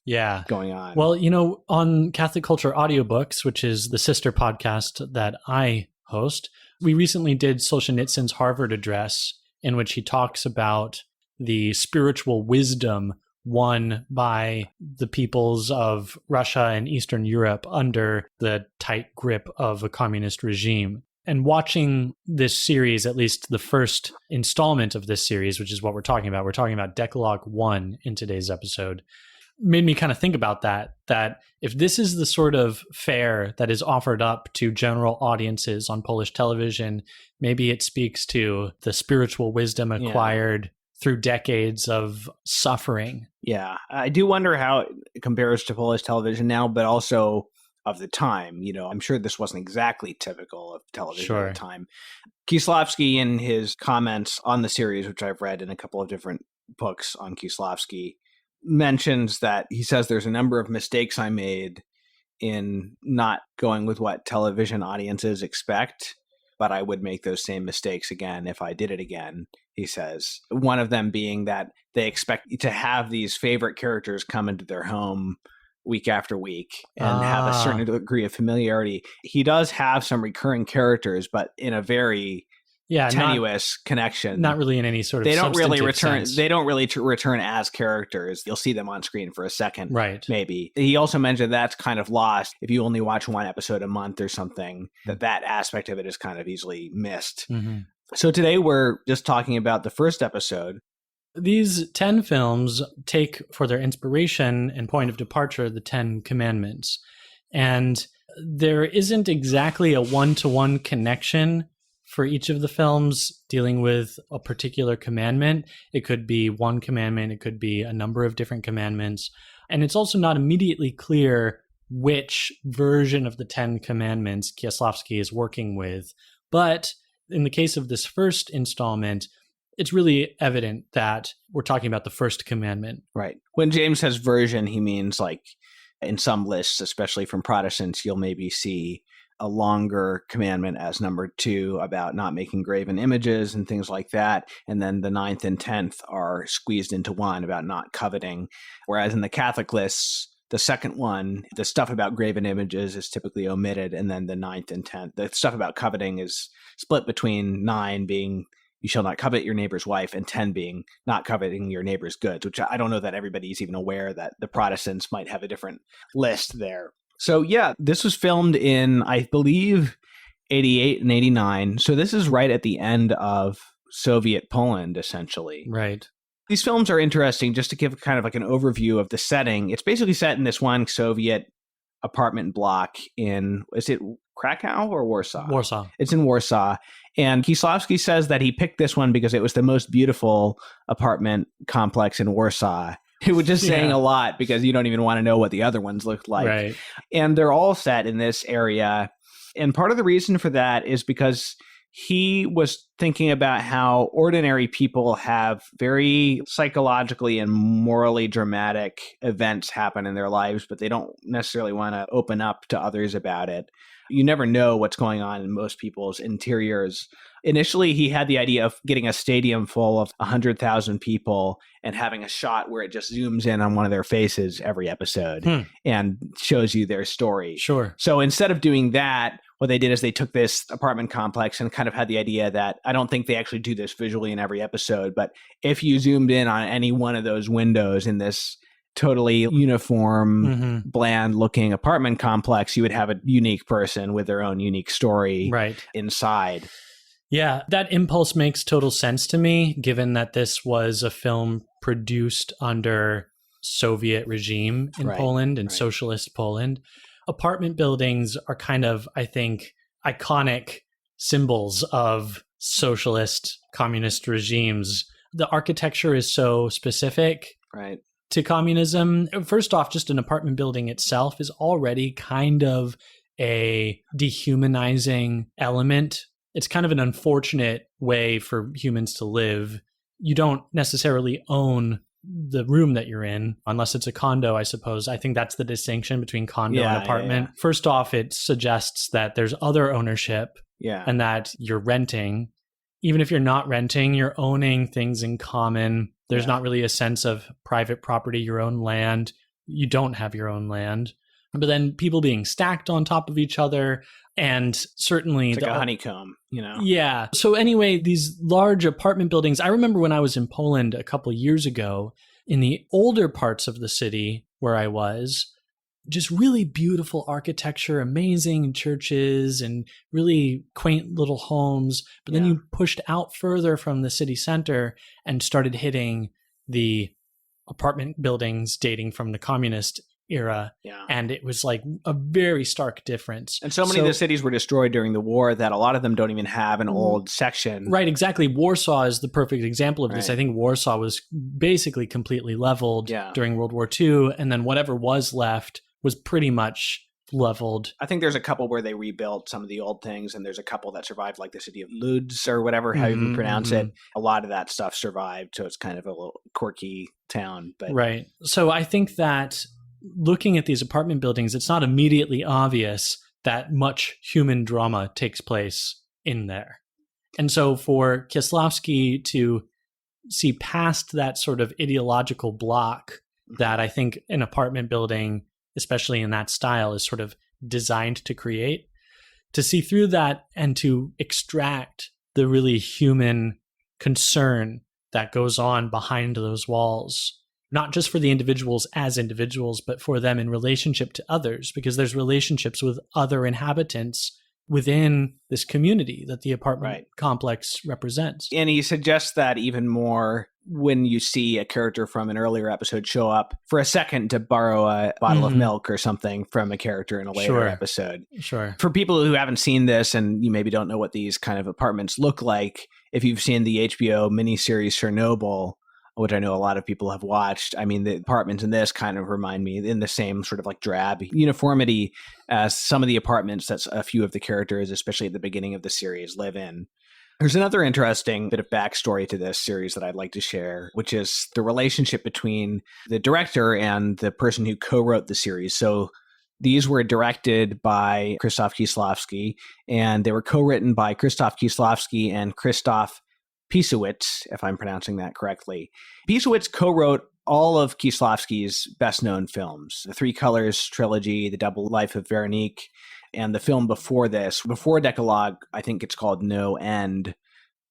going on. Well, on Catholic Culture Audiobooks, which is the sister podcast that I host, we recently did Solzhenitsyn's Harvard address, in which he talks about the spiritual wisdom won by the peoples of Russia and Eastern Europe under the tight grip of a communist regime. And watching this series, at least the first installment of this series, which is what we're talking about Decalogue 1 in today's episode, made me kind of think about that if this is the sort of fare that is offered up to general audiences on Polish television, maybe it speaks to the spiritual wisdom acquired through decades of suffering. Yeah, I do wonder how it compares to Polish television now, but also of the time. I'm sure this wasn't exactly typical of television at the time. Kieślowski, in his comments on the series, which I've read in a couple of different books on Kieślowski, mentions that he says there's a number of mistakes I made in not going with what television audiences expect. but I would make those same mistakes again if I did it again, he says. One of them being that they expect to have these favorite characters come into their home week after week and have a certain degree of familiarity. He does have some recurring characters, but in a very tenuous connection. Not really in any sort of they don't really return sense. They don't really return as characters. You'll see them on screen for a second, right? Maybe. He also mentioned that's kind of lost if you only watch one episode a month or something, that aspect of it is kind of easily missed. Mm-hmm. So today we're just talking about the first episode. These 10 films take for their inspiration and point of departure the 10 Commandments. And there isn't exactly a one-to-one connection for each of the films dealing with a particular commandment. It could be one commandment, it could be a number of different commandments. And it's also not immediately clear which version of the 10 Commandments Kieślowski is working with. But in the case of this first installment, it's really evident that we're talking about the first commandment. Right. When James says version, he means like in some lists, especially from Protestants, you'll maybe see a longer commandment as number 2 about not making graven images and things like that. And then the 9th and 10th are squeezed into one about not coveting. Whereas in the Catholic lists, the second one, the stuff about graven images is typically omitted. And then the 9th and 10th, the stuff about coveting is split between 9 being you shall not covet your neighbor's wife, and 10 being not coveting your neighbor's goods, which I don't know that everybody's even aware that the Protestants might have a different list there. So yeah, this was filmed in, I believe, 88 and 89. So this is right at the end of Soviet Poland, essentially. Right. These films are interesting just to give kind of like an overview of the setting. It's basically set in this one Soviet apartment block in, is it Krakow or Warsaw? Warsaw. It's in Warsaw. And Kieślowski says that he picked this one because it was the most beautiful apartment complex in Warsaw. It was just saying a lot because you don't even want to know what the other ones looked like. Right. And they're all set in this area. And part of the reason for that is because he was thinking about how ordinary people have very psychologically and morally dramatic events happen in their lives, but they don't necessarily want to open up to others about it. You never know what's going on in most people's interiors. Initially, he had the idea of getting a stadium full of 100,000 people and having a shot where it just zooms in on one of their faces every episode and shows you their story. Sure. So instead of doing that, what they did is they took this apartment complex and kind of had the idea that, I don't think they actually do this visually in every episode, but if you zoomed in on any one of those windows in this totally uniform, bland looking apartment complex, you would have a unique person with their own unique story inside. Yeah, that impulse makes total sense to me, given that this was a film produced under Soviet regime in Poland and socialist Poland. Apartment buildings are kind of, I think, iconic symbols of socialist communist regimes. The architecture is so specific to communism. First off, just an apartment building itself is already kind of a dehumanizing element. It's kind of an unfortunate way for humans to live. You don't necessarily own the room that you're in, unless it's a condo, I suppose. I think that's the distinction between condo and apartment. First off, it suggests that there's other ownership and that you're renting. Even if you're not renting, you're owning things in common. There's not really a sense of private property, your own land. You don't have your own land. But then people being stacked on top of each other, and certainly it's like a honeycomb, you know? Yeah. So anyway, these large apartment buildings, I remember when I was in Poland a couple of years ago, in the older parts of the city where I was, just really beautiful architecture, amazing churches, and really quaint little homes. But then you pushed out further from the city center and started hitting the apartment buildings dating from the communist era. And it was like a very stark difference. And so many of the cities were destroyed during the war that a lot of them don't even have an old section. Right, exactly. Warsaw is the perfect example of this. I think Warsaw was basically completely leveled during World War II, and then whatever was left was pretty much leveled. I think there's a couple where they rebuilt some of the old things, and there's a couple that survived, like the city of Lodz or whatever, how you pronounce it. A lot of that stuff survived, so it's kind of a little quirky town. But right. So I think that looking at these apartment buildings, it's not immediately obvious that much human drama takes place in there. And so for Kieslowski to see past that sort of ideological block that I think an apartment building, especially in that style, is sort of designed to create, to see through that and to extract the really human concern that goes on behind those walls, not just for the individuals as individuals, but for them in relationship to others, because there's relationships with other inhabitants within this community that the apartment complex represents. And he suggests that even more when you see a character from an earlier episode show up for a second to borrow a bottle of milk or something from a character in a later episode. Sure. For people who haven't seen this and you maybe don't know what these kind of apartments look like, if you've seen the HBO miniseries Chernobyl, which I know a lot of people have watched, I mean, the apartments in this kind of remind me in the same sort of like drab uniformity as some of the apartments that a few of the characters, especially at the beginning of the series, live in. There's another interesting bit of backstory to this series that I'd like to share, which is the relationship between the director and the person who co-wrote the series. So these were directed by Krzysztof Kieslowski, and they were co-written by Krzysztof Kieslowski and Krzysztof Pisowicz, if I'm pronouncing that correctly. Pisowicz co-wrote all of Kieslowski's best-known films, the Three Colors trilogy, The Double Life of Veronique, and the film before this, before Decalogue, I think it's called No End,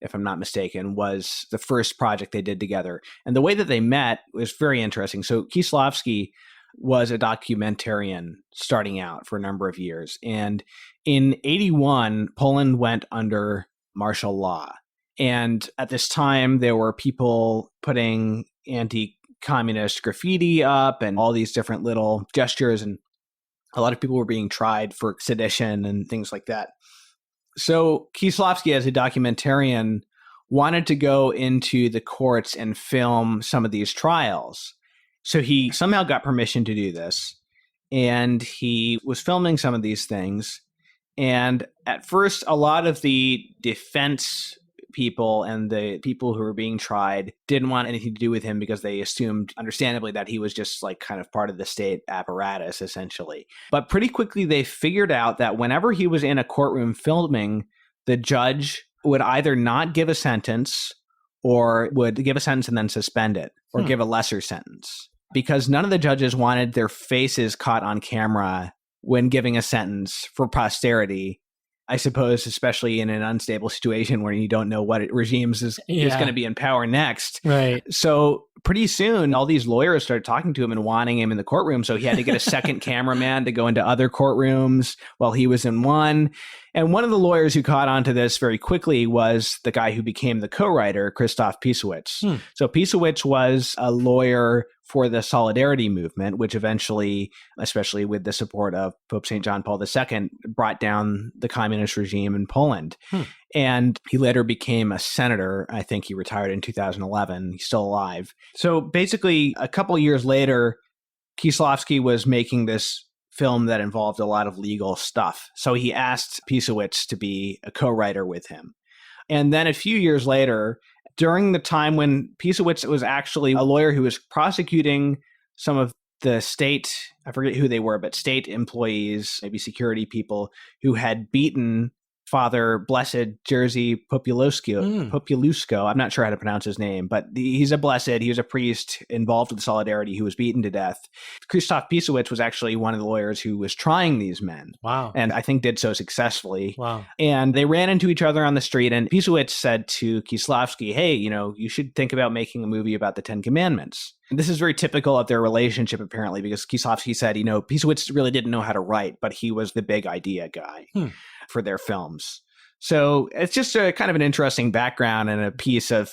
if I'm not mistaken, was the first project they did together. And the way that they met was very interesting. So Kieslowski was a documentarian starting out for a number of years. And in 1981, Poland went under martial law. And at this time, there were people putting anti-communist graffiti up and all these different little gestures. And a lot of people were being tried for sedition and things like that. So Kieslowski, as a documentarian, wanted to go into the courts and film some of these trials. So he somehow got permission to do this. And he was filming some of these things. And at first, a lot of the defense people and the people who were being tried didn't want anything to do with him because they assumed, understandably, that he was just like kind of part of the state apparatus, essentially. But pretty quickly, they figured out that whenever he was in a courtroom filming, the judge would either not give a sentence or would give a sentence and then suspend it or give a lesser sentence, because none of the judges wanted their faces caught on camera when giving a sentence for posterity. I suppose, especially in an unstable situation where you don't know what regimes is going to be in power next. Right. So pretty soon, all these lawyers started talking to him and wanting him in the courtroom. So he had to get a second cameraman to go into other courtrooms while he was in one. And one of the lawyers who caught on to this very quickly was the guy who became the co-writer, Krzysztof Pisowicz. So Pisowicz was a lawyer for the Solidarity movement, which eventually, especially with the support of Pope St. John Paul II, brought down the communist regime in Poland. And he later became a senator. I think he retired in 2011. He's still alive. So basically, a couple of years later, Kieslowski was making this film that involved a lot of legal stuff. So he asked Pisowicz to be a co-writer with him. And then a few years later, during the time when Pisowicz was actually a lawyer who was prosecuting some of the state, I forget who they were, but state employees, maybe security people, who had beaten Father Blessed Jerzy Populusco. I'm not sure how to pronounce his name, but he's a blessed. He was a priest involved with Solidarity who was beaten to death. Krzysztof Pisowicz was actually one of the lawyers who was trying these men. Wow. And I think did so successfully. Wow. And they ran into each other on the street, and Pisowicz said to Kieslowski, hey, you should think about making a movie about the Ten Commandments. And this is very typical of their relationship, apparently, because Kieslowski said, Pisowicz really didn't know how to write, but he was the big idea guy for their films. So it's just a kind of an interesting background and a piece of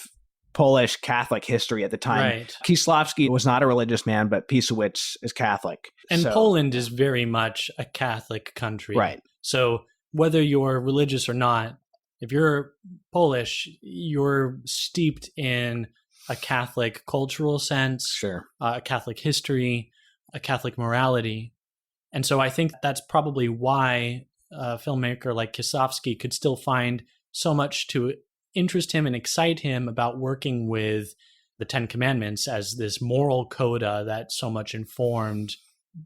Polish Catholic history at the time. Right. Kieslowski was not a religious man, but Pisowicz is Catholic. And Poland is very much a Catholic country. Right. So whether you're religious or not, if you're Polish, you're steeped in a Catholic cultural sense, sure, a Catholic history, a Catholic morality. And so I think that's probably why a filmmaker like Kieslowski could still find so much to interest him and excite him about working with the Ten Commandments as this moral coda that so much informed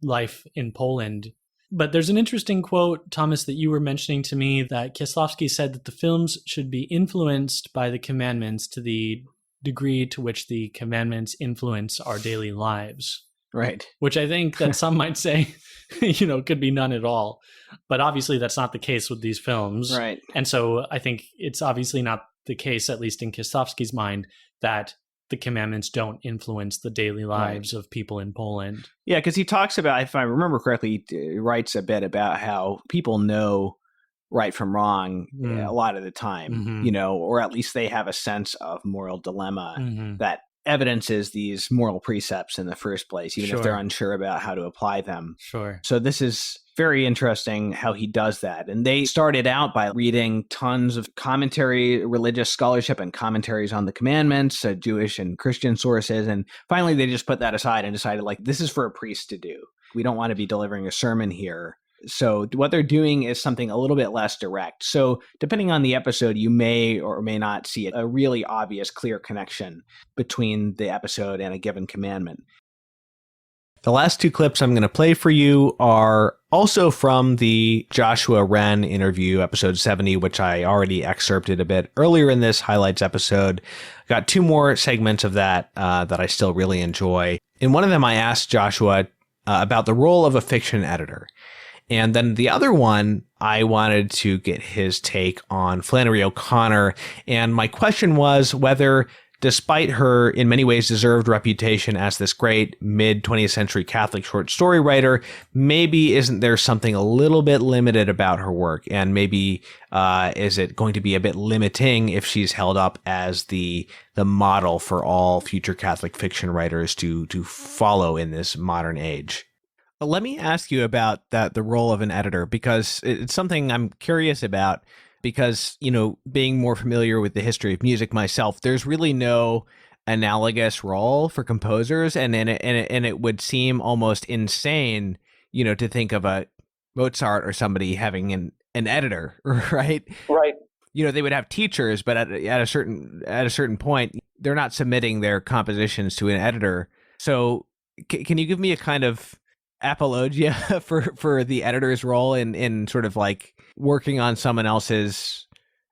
life in Poland. But there's an interesting quote, Thomas, that you were mentioning to me, that Kieslowski said that the films should be influenced by the commandments to the degree to which the commandments influence our daily lives. Right. Which I think that some might say, could be none at all. But obviously that's not the case with these films. Right. And so I think it's obviously not the case, at least in Kieslowski's mind, that the commandments don't influence the daily lives of people in Poland. Yeah, because he talks about, if I remember correctly, he writes a bit about how people know right from wrong a lot of the time, or at least they have a sense of moral dilemma that evidences these moral precepts in the first place, even if they're unsure about how to apply them. Sure. So this is very interesting how he does that. And they started out by reading tons of commentary, religious scholarship and commentaries on the commandments, Jewish and Christian sources. And finally, they just put that aside and decided, this is for a priest to do. We don't want to be delivering a sermon here. So what they're doing is something a little bit less direct. So depending on the episode, you may or may not see a really obvious, clear connection between the episode and a given commandment. The last two clips I'm going to play for you are also from the Joshua Wren interview, episode 70, which I already excerpted a bit earlier in this highlights episode. Got two more segments of that that I still really enjoy. In one of them, I asked Joshua about the role of a fiction editor. And then the other one, I wanted to get his take on Flannery O'Connor. And my question was whether, despite her in many ways deserved reputation as this great mid-20th century Catholic short story writer, maybe isn't there something a little bit limited about her work? And maybe is it going to be a bit limiting if she's held up as the model for all future Catholic fiction writers to follow in this modern age? Let me ask you about the role of an editor, because it's something I'm curious about. Because, being more familiar with the history of music myself, there's really no analogous role for composers. And it would seem almost insane, to think of a Mozart or somebody having an editor, right? Right. They would have teachers, but at a certain point, they're not submitting their compositions to an editor. So can you give me a kind of apologia for the editor's role in sort of working on someone else's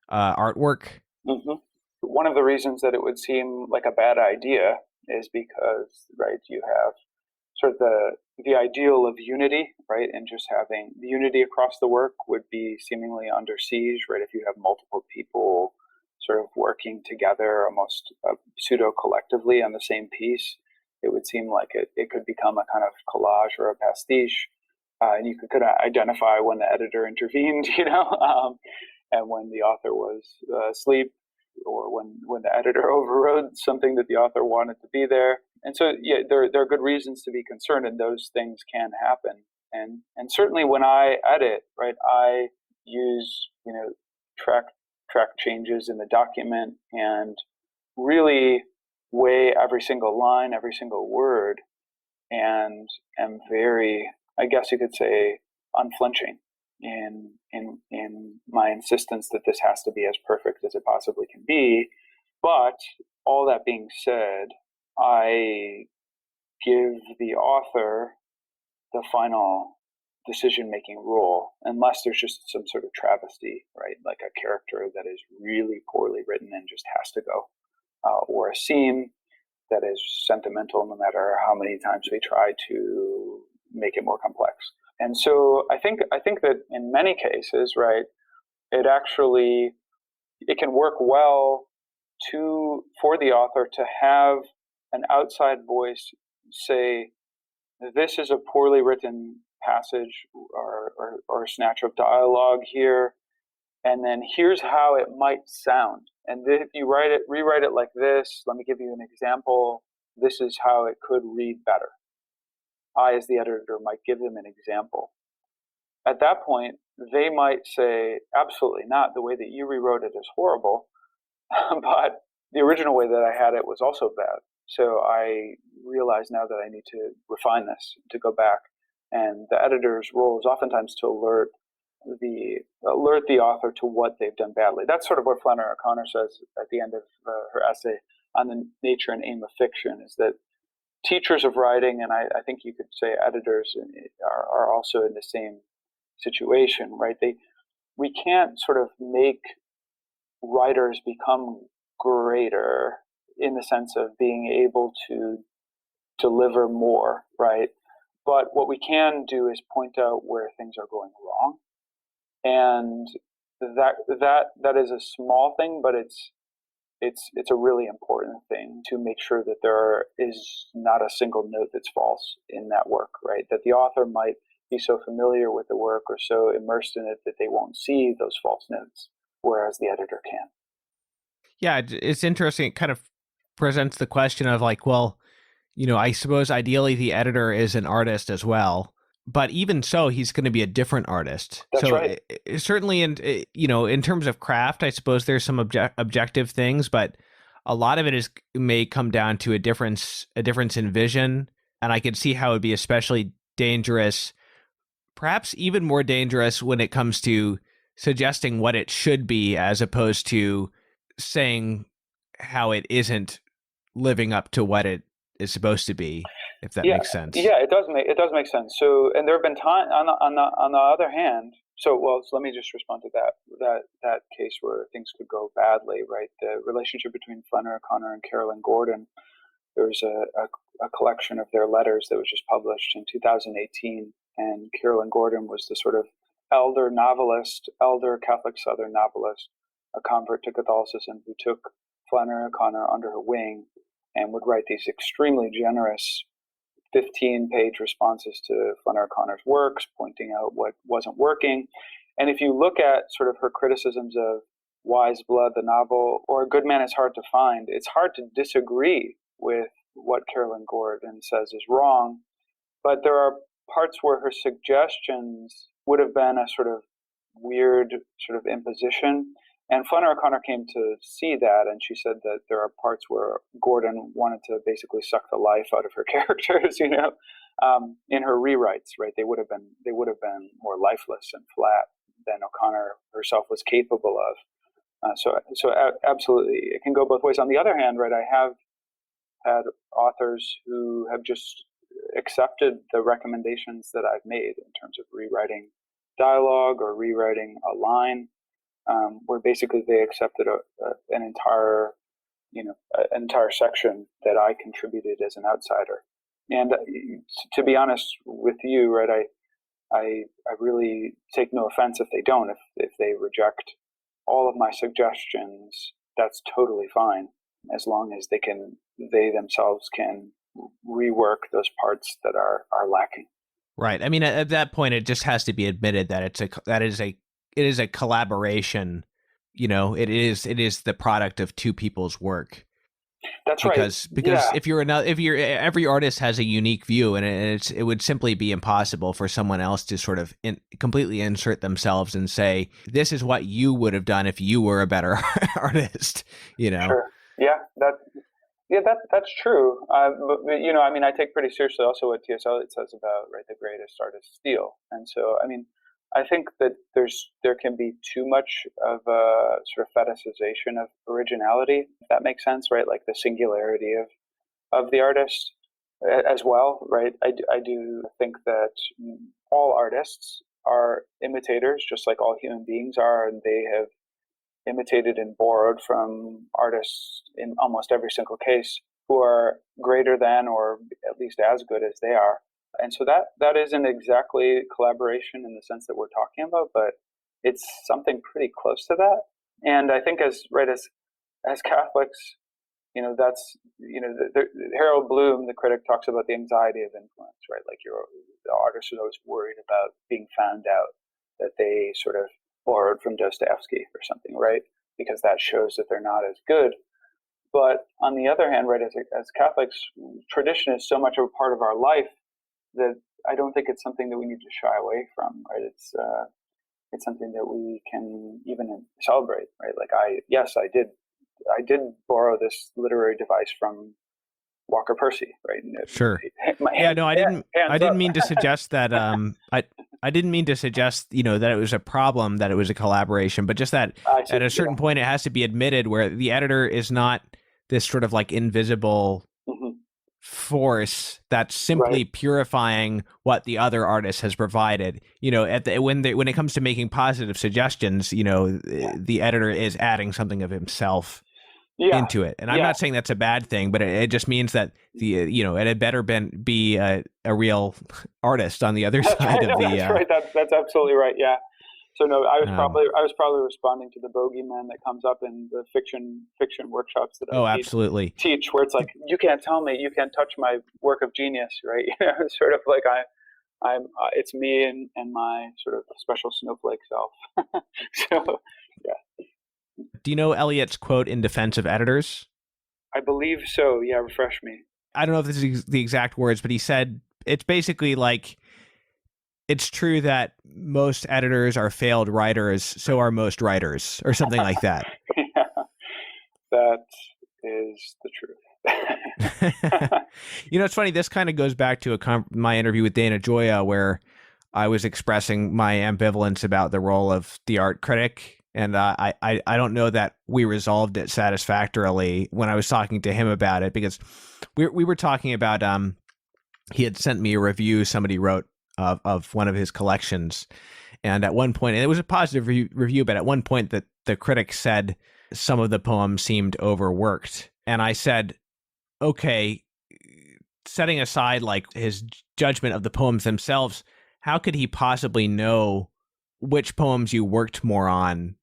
artwork? Mm-hmm. One of the reasons that it would seem like a bad idea is because, right, you have sort of the ideal of unity, right, and just having the unity across the work would be seemingly under siege, right, if you have multiple people sort of working together almost pseudo-collectively on the same piece. It would seem like it could become a kind of collage or a pastiche, and you could identify when the editor intervened, and when the author was asleep, or when the editor overrode something that the author wanted to be there. And so, yeah, there are good reasons to be concerned, and those things can happen. And certainly when I edit, right, I use track changes in the document and really weigh every single line, every single word, and am very, I guess you could say, unflinching in my insistence that this has to be as perfect as it possibly can be. But all that being said, I give the author the final decision-making role, unless there's just some sort of travesty, right? Like a character that is really poorly written and just has to go. Or a scene that is sentimental no matter how many times we try to make it more complex. And so I think that in many cases, right, it can work well for the author to have an outside voice say, this is a poorly written passage or snatch of dialogue here, and then here's how it might sound. And if you rewrite it like this, let me give you an example. This is how it could read better. I, as the editor, might give them an example. At that point, they might say, absolutely not. The way that you rewrote it is horrible, but the original way that I had it was also bad. So I realize now that I need to refine this, to go back. And the editor's role is oftentimes to alert the author to what they've done badly. That's sort of what Flannery O'Connor says at the end of her essay on the nature and aim of fiction, is that teachers of writing, and I think you could say editors, are also in the same situation, right? We can't sort of make writers become greater in the sense of being able to deliver more, right? But what we can do is point out where things are going wrong, and that is a small thing, but it's a really important thing to make sure that there is not a single note that's false in that work, right? That the author might be so familiar with the work or so immersed in it that they won't see those false notes, whereas the editor can. Yeah, it's interesting. It kind of presents the question of like, well, I suppose ideally the editor is an artist as well, but even so, he's going to be a different artist. That's so right. Certainly, in terms of craft, I suppose there's some objective things, but a lot of it may come down to a difference in vision, and I could see how it would be especially dangerous, perhaps even more dangerous when it comes to suggesting what it should be as opposed to saying how it isn't living up to what it is supposed to be, if that makes sense. Yeah, it does make sense. So, and there have been times on the other hand. So let me just respond to that case where things could go badly, right? The relationship between Flannery O'Connor and Carolyn Gordon. There was a collection of their letters that was just published in 2018, and Carolyn Gordon was the sort of elder Catholic Southern novelist, a convert to Catholicism who took Flannery O'Connor under her wing and would write these extremely generous 15-page responses to Flannery O'Connor's works, pointing out what wasn't working. And if you look at sort of her criticisms of Wise Blood, the novel, or A Good Man is Hard to Find, it's hard to disagree with what Carolyn Gordon says is wrong. But there are parts where her suggestions would have been a sort of weird sort of imposition. And Flannery O'Connor came to see that, and she said that there are parts where Gordon wanted to basically suck the life out of her characters, in her rewrites, right? They would have been more lifeless and flat than O'Connor herself was capable of. So absolutely, it can go both ways. On the other hand, right, I have had authors who have just accepted the recommendations that I've made in terms of rewriting dialogue or rewriting a line. Where basically they accepted an entire section that I contributed as an outsider. And to be honest with you, right, I really take no offense if they don't. If they reject all of my suggestions, that's totally fine, as long as they themselves can rework those parts that are lacking. Right. I mean, at that point, it just has to be admitted that it is a collaboration. It is the product of two people's work. That's right. Because if every artist has a unique view, and it would simply be impossible for someone else to sort of completely insert themselves and say, this is what you would have done if you were a better artist. Sure. Yeah. That's true. But I mean, I take pretty seriously also what T.S. Eliot says about, right, the greatest artists steal. And so, I mean, I think that there can be too much of a sort of fetishization of originality, if that makes sense, right? Like the singularity of the artist as well, right? I do think that all artists are imitators, just like all human beings are, and they have imitated and borrowed from artists in almost every single case who are greater than or at least as good as they are. And so that isn't exactly collaboration in the sense that we're talking about, but it's something pretty close to that. And I think as Catholics, that's, Harold Bloom, the critic, talks about the anxiety of influence, right? Like the artist is always worried about being found out, that they sort of borrowed from Dostoevsky or something, right? Because that shows that they're not as good. But on the other hand, right, as Catholics, tradition is so much of a part of our life that I don't think it's something that we need to shy away from, right? It's something that we can even celebrate, right? Like I did borrow this literary device from Walker Percy, right? Sure. I didn't mean to suggest that. I didn't mean to suggest, that it was a problem, that it was a collaboration, but just that at a certain point it has to be admitted where the editor is not this sort of like invisible force that's simply purifying what the other artist has provided. When it comes to making positive suggestions, the editor is adding something of himself into it. And I'm not saying that's a bad thing, but it just means that it had better be a real artist on the other side of the. That's right. That's absolutely right. Yeah. So no, I was probably responding to the bogeyman that comes up in the fiction workshops that I absolutely teach, where it's like, you can't tell me, you can't touch my work of genius, right? It's sort of like I'm it's me and my sort of special snowflake self. So yeah. Do you know Eliot's quote in defense of editors? I believe so. Yeah, refresh me. I don't know if this is the exact words, but he said it's basically like, it's true that most editors are failed writers, so are most writers, or something like that. Yeah, that is the truth. It's funny. This kind of goes back to my interview with Dana Gioia, where I was expressing my ambivalence about the role of the art critic. And I don't know that we resolved it satisfactorily when I was talking to him about it, because we were talking about, he had sent me a review somebody wrote of one of his collections. And at one point, and it was a positive review, but at one point that the critic said some of the poems seemed overworked. And I said, okay, setting aside like his judgment of the poems themselves, how could he possibly know which poems you worked more on,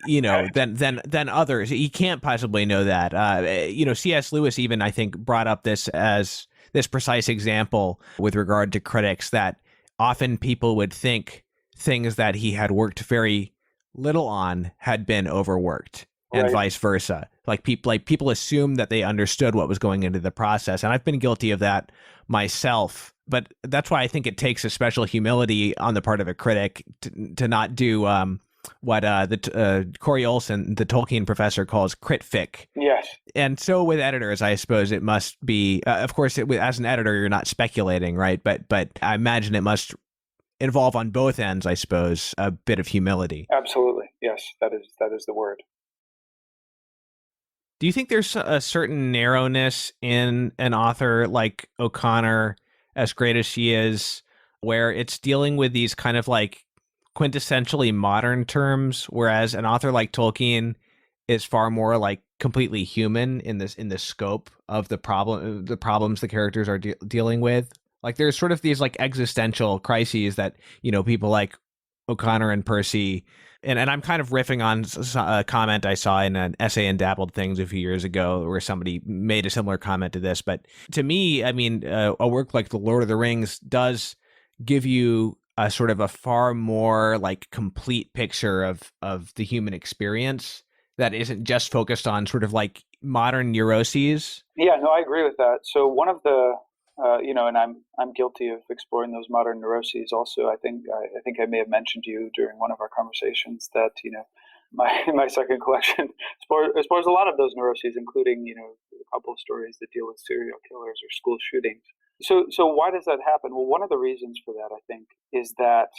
than others? He can't possibly know that. C.S. Lewis even, I think, brought up this as this precise example with regard to critics, that often people would think things that he had worked very little on had been overworked, and vice versa. Like people assume that they understood what was going into the process. And I've been guilty of that myself. But that's why I think it takes a special humility on the part of a critic to not do what Corey Olsen, the Tolkien professor, calls crit-fic. Yes. And so with editors, I suppose it must be, of course, as an editor, you're not speculating, right? But I imagine it must involve on both ends, I suppose, a bit of humility. Absolutely. Yes, that is the word. Do you think there's a certain narrowness in an author like O'Connor, as great as she is, where it's dealing with these kind of like quintessentially modern terms, whereas an author like Tolkien is far more like completely human in the scope of the problems the characters are dealing with? Like there's sort of these like existential crises that, people like O'Connor and Percy, and I'm kind of riffing on a comment I saw in an essay in Dabbled Things a few years ago, where somebody made a similar comment to this. But to me, I mean, a work like The Lord of the Rings does give you a sort of a far more like complete picture of the human experience that isn't just focused on sort of like modern neuroses. Yeah, no, I agree with that. So one of the and I'm guilty of exploring those modern neuroses also. I think I may have mentioned to you during one of our conversations that my second collection explores a lot of those neuroses, including a couple of stories that deal with serial killers or school shootings. So why does that happen? Well, one of the reasons for that, I think, is that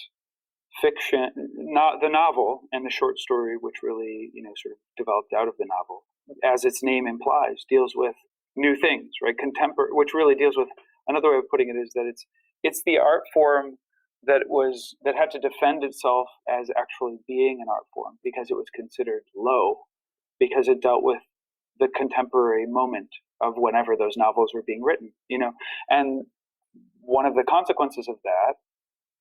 fiction, not the novel and the short story, which really sort of developed out of the novel, as its name implies, deals with new things, right? Contemporary, which really deals with, another way of putting it is that it's the art form that had to defend itself as actually being an art form, because it was considered low, because it dealt with the contemporary moment of whenever those novels were being written, and one of the consequences of that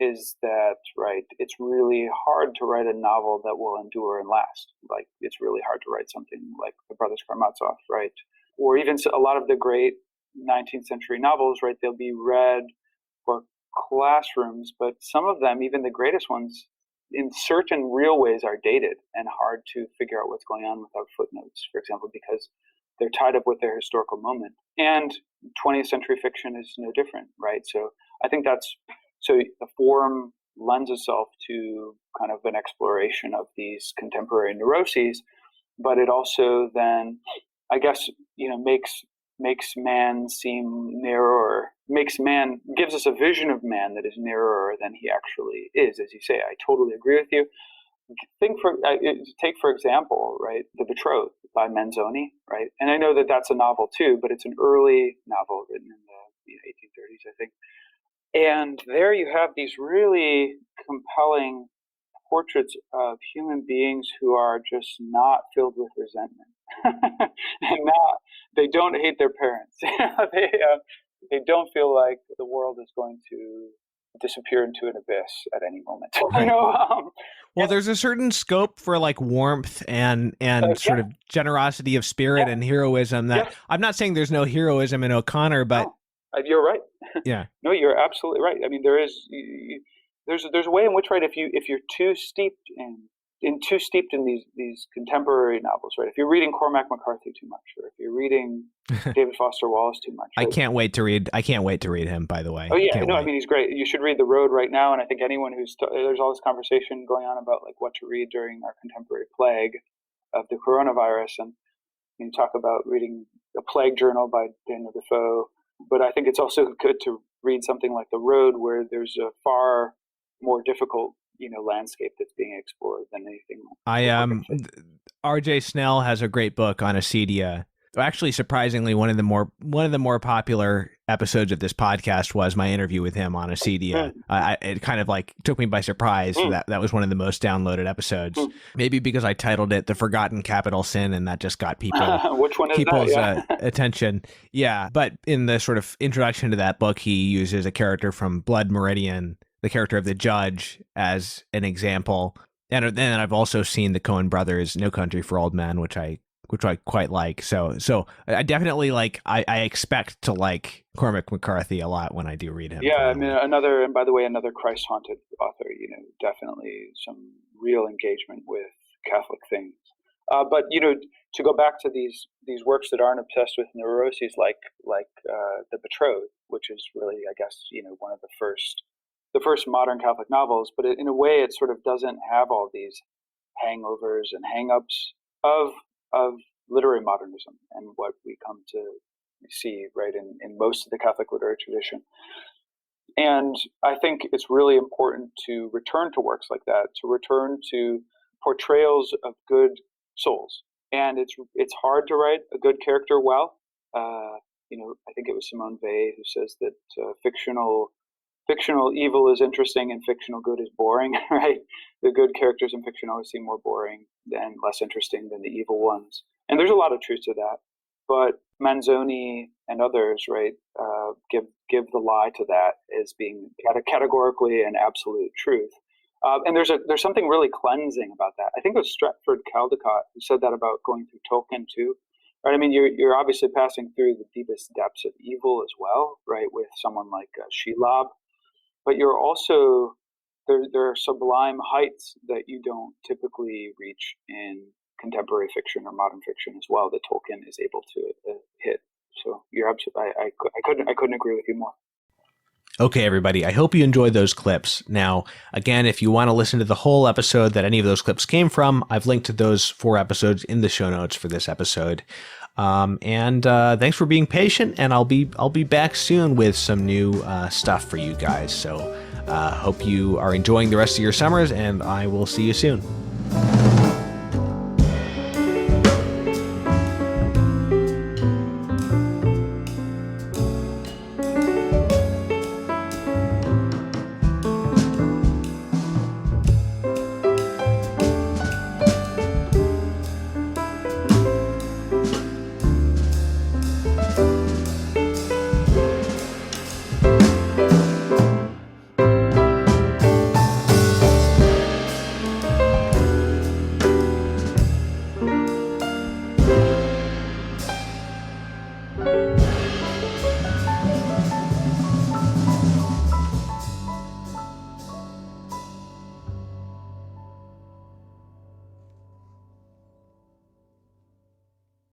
is that, right, it's really hard to write a novel that will endure and last. Like, it's really hard to write something like The Brothers Karamazov, right? Or even a lot of the great 19th century novels, right? They'll be read for classrooms, but some of them, even the greatest ones, in certain real ways are dated and hard to figure out what's going on without footnotes, for example, because they're tied up with their historical moment. And 20th century fiction is no different, right? So I think so the form lends itself to kind of an exploration of these contemporary neuroses, but it also then, I guess, makes man seem narrower, gives us a vision of man that is narrower than he actually is. As you say, I totally agree with you. Take for example, right, The Betrothed by Manzoni, right? And I know that that's a novel too, but it's an early novel written I think. And there you have these really compelling portraits of human beings who are just not filled with resentment, and they don't hate their parents. They don't feel like the world is going to disappear into an abyss at any moment. Right. Well, there's a certain scope for like warmth and sort of generosity of spirit and heroism that I'm not saying there's no heroism in O'Connor, but you're right. Yeah. No, you're absolutely right. I mean, there's a way in which, right, if you're too steeped in these contemporary novels, right? If you're reading Cormac McCarthy too much, or if you're reading David Foster Wallace too much, right? I can't wait to read him, by the way. Oh yeah, I mean, he's great. You should read The Road right now, and I think anyone there's all this conversation going on about like what to read during our contemporary plague of the coronavirus, and you talk about reading A Plague Journal by Daniel Defoe, but I think it's also good to read something like The Road, where there's a far more difficult landscape that's being explored than anything. R.J. Snell has a great book on acedia. Actually, surprisingly, one of the more popular episodes of this podcast was my interview with him on acedia. It kind of like took me by surprise. That was one of the most downloaded episodes. Maybe because I titled it "The Forgotten Capital Sin," and that just got people's attention. Yeah, but in the sort of introduction to that book, he uses a character from Blood Meridian, the character of the judge, as an example. And then I've also seen the Coen brothers' No Country for Old Men, which I quite like. So I definitely I expect to like Cormac McCarthy a lot when I do read him. Yeah, I mean, another Christ-haunted author, definitely some real engagement with Catholic things. But to go back to these works that aren't obsessed with neuroses, like The Betrothed, which is really, I guess, one of the first modern Catholic novels, but in a way it sort of doesn't have all these hangovers and hang-ups of literary modernism and what we come to see, right, in most of the Catholic literary tradition. And I think it's really important to return to works like that, to return to portrayals of good souls. And it's hard to write a good character well. I think it was Simone Weil who says that fictional evil is interesting and fictional good is boring, right? The good characters in fiction always seem more boring and less interesting than the evil ones. And there's a lot of truth to that. But Manzoni and others, right, give the lie to that as being categorically an absolute truth. And there's something really cleansing about that. I think it was Stratford Caldecott who said that about going through Tolkien too. Right? I mean, you're obviously passing through the deepest depths of evil as well, right, with someone like Shelob. But you're also, there are sublime heights that you don't typically reach in contemporary fiction or modern fiction as well, that Tolkien is able to hit. So you're absolutely, I couldn't agree with you more. Okay, everybody, I hope you enjoyed those clips. Now, again, if you want to listen to the whole episode that any of those clips came from, I've linked to those 4 episodes in the show notes for this episode. And thanks for being patient, and I'll be back soon with some new stuff for you guys. So hope you are enjoying the rest of your summers, and I will see you soon.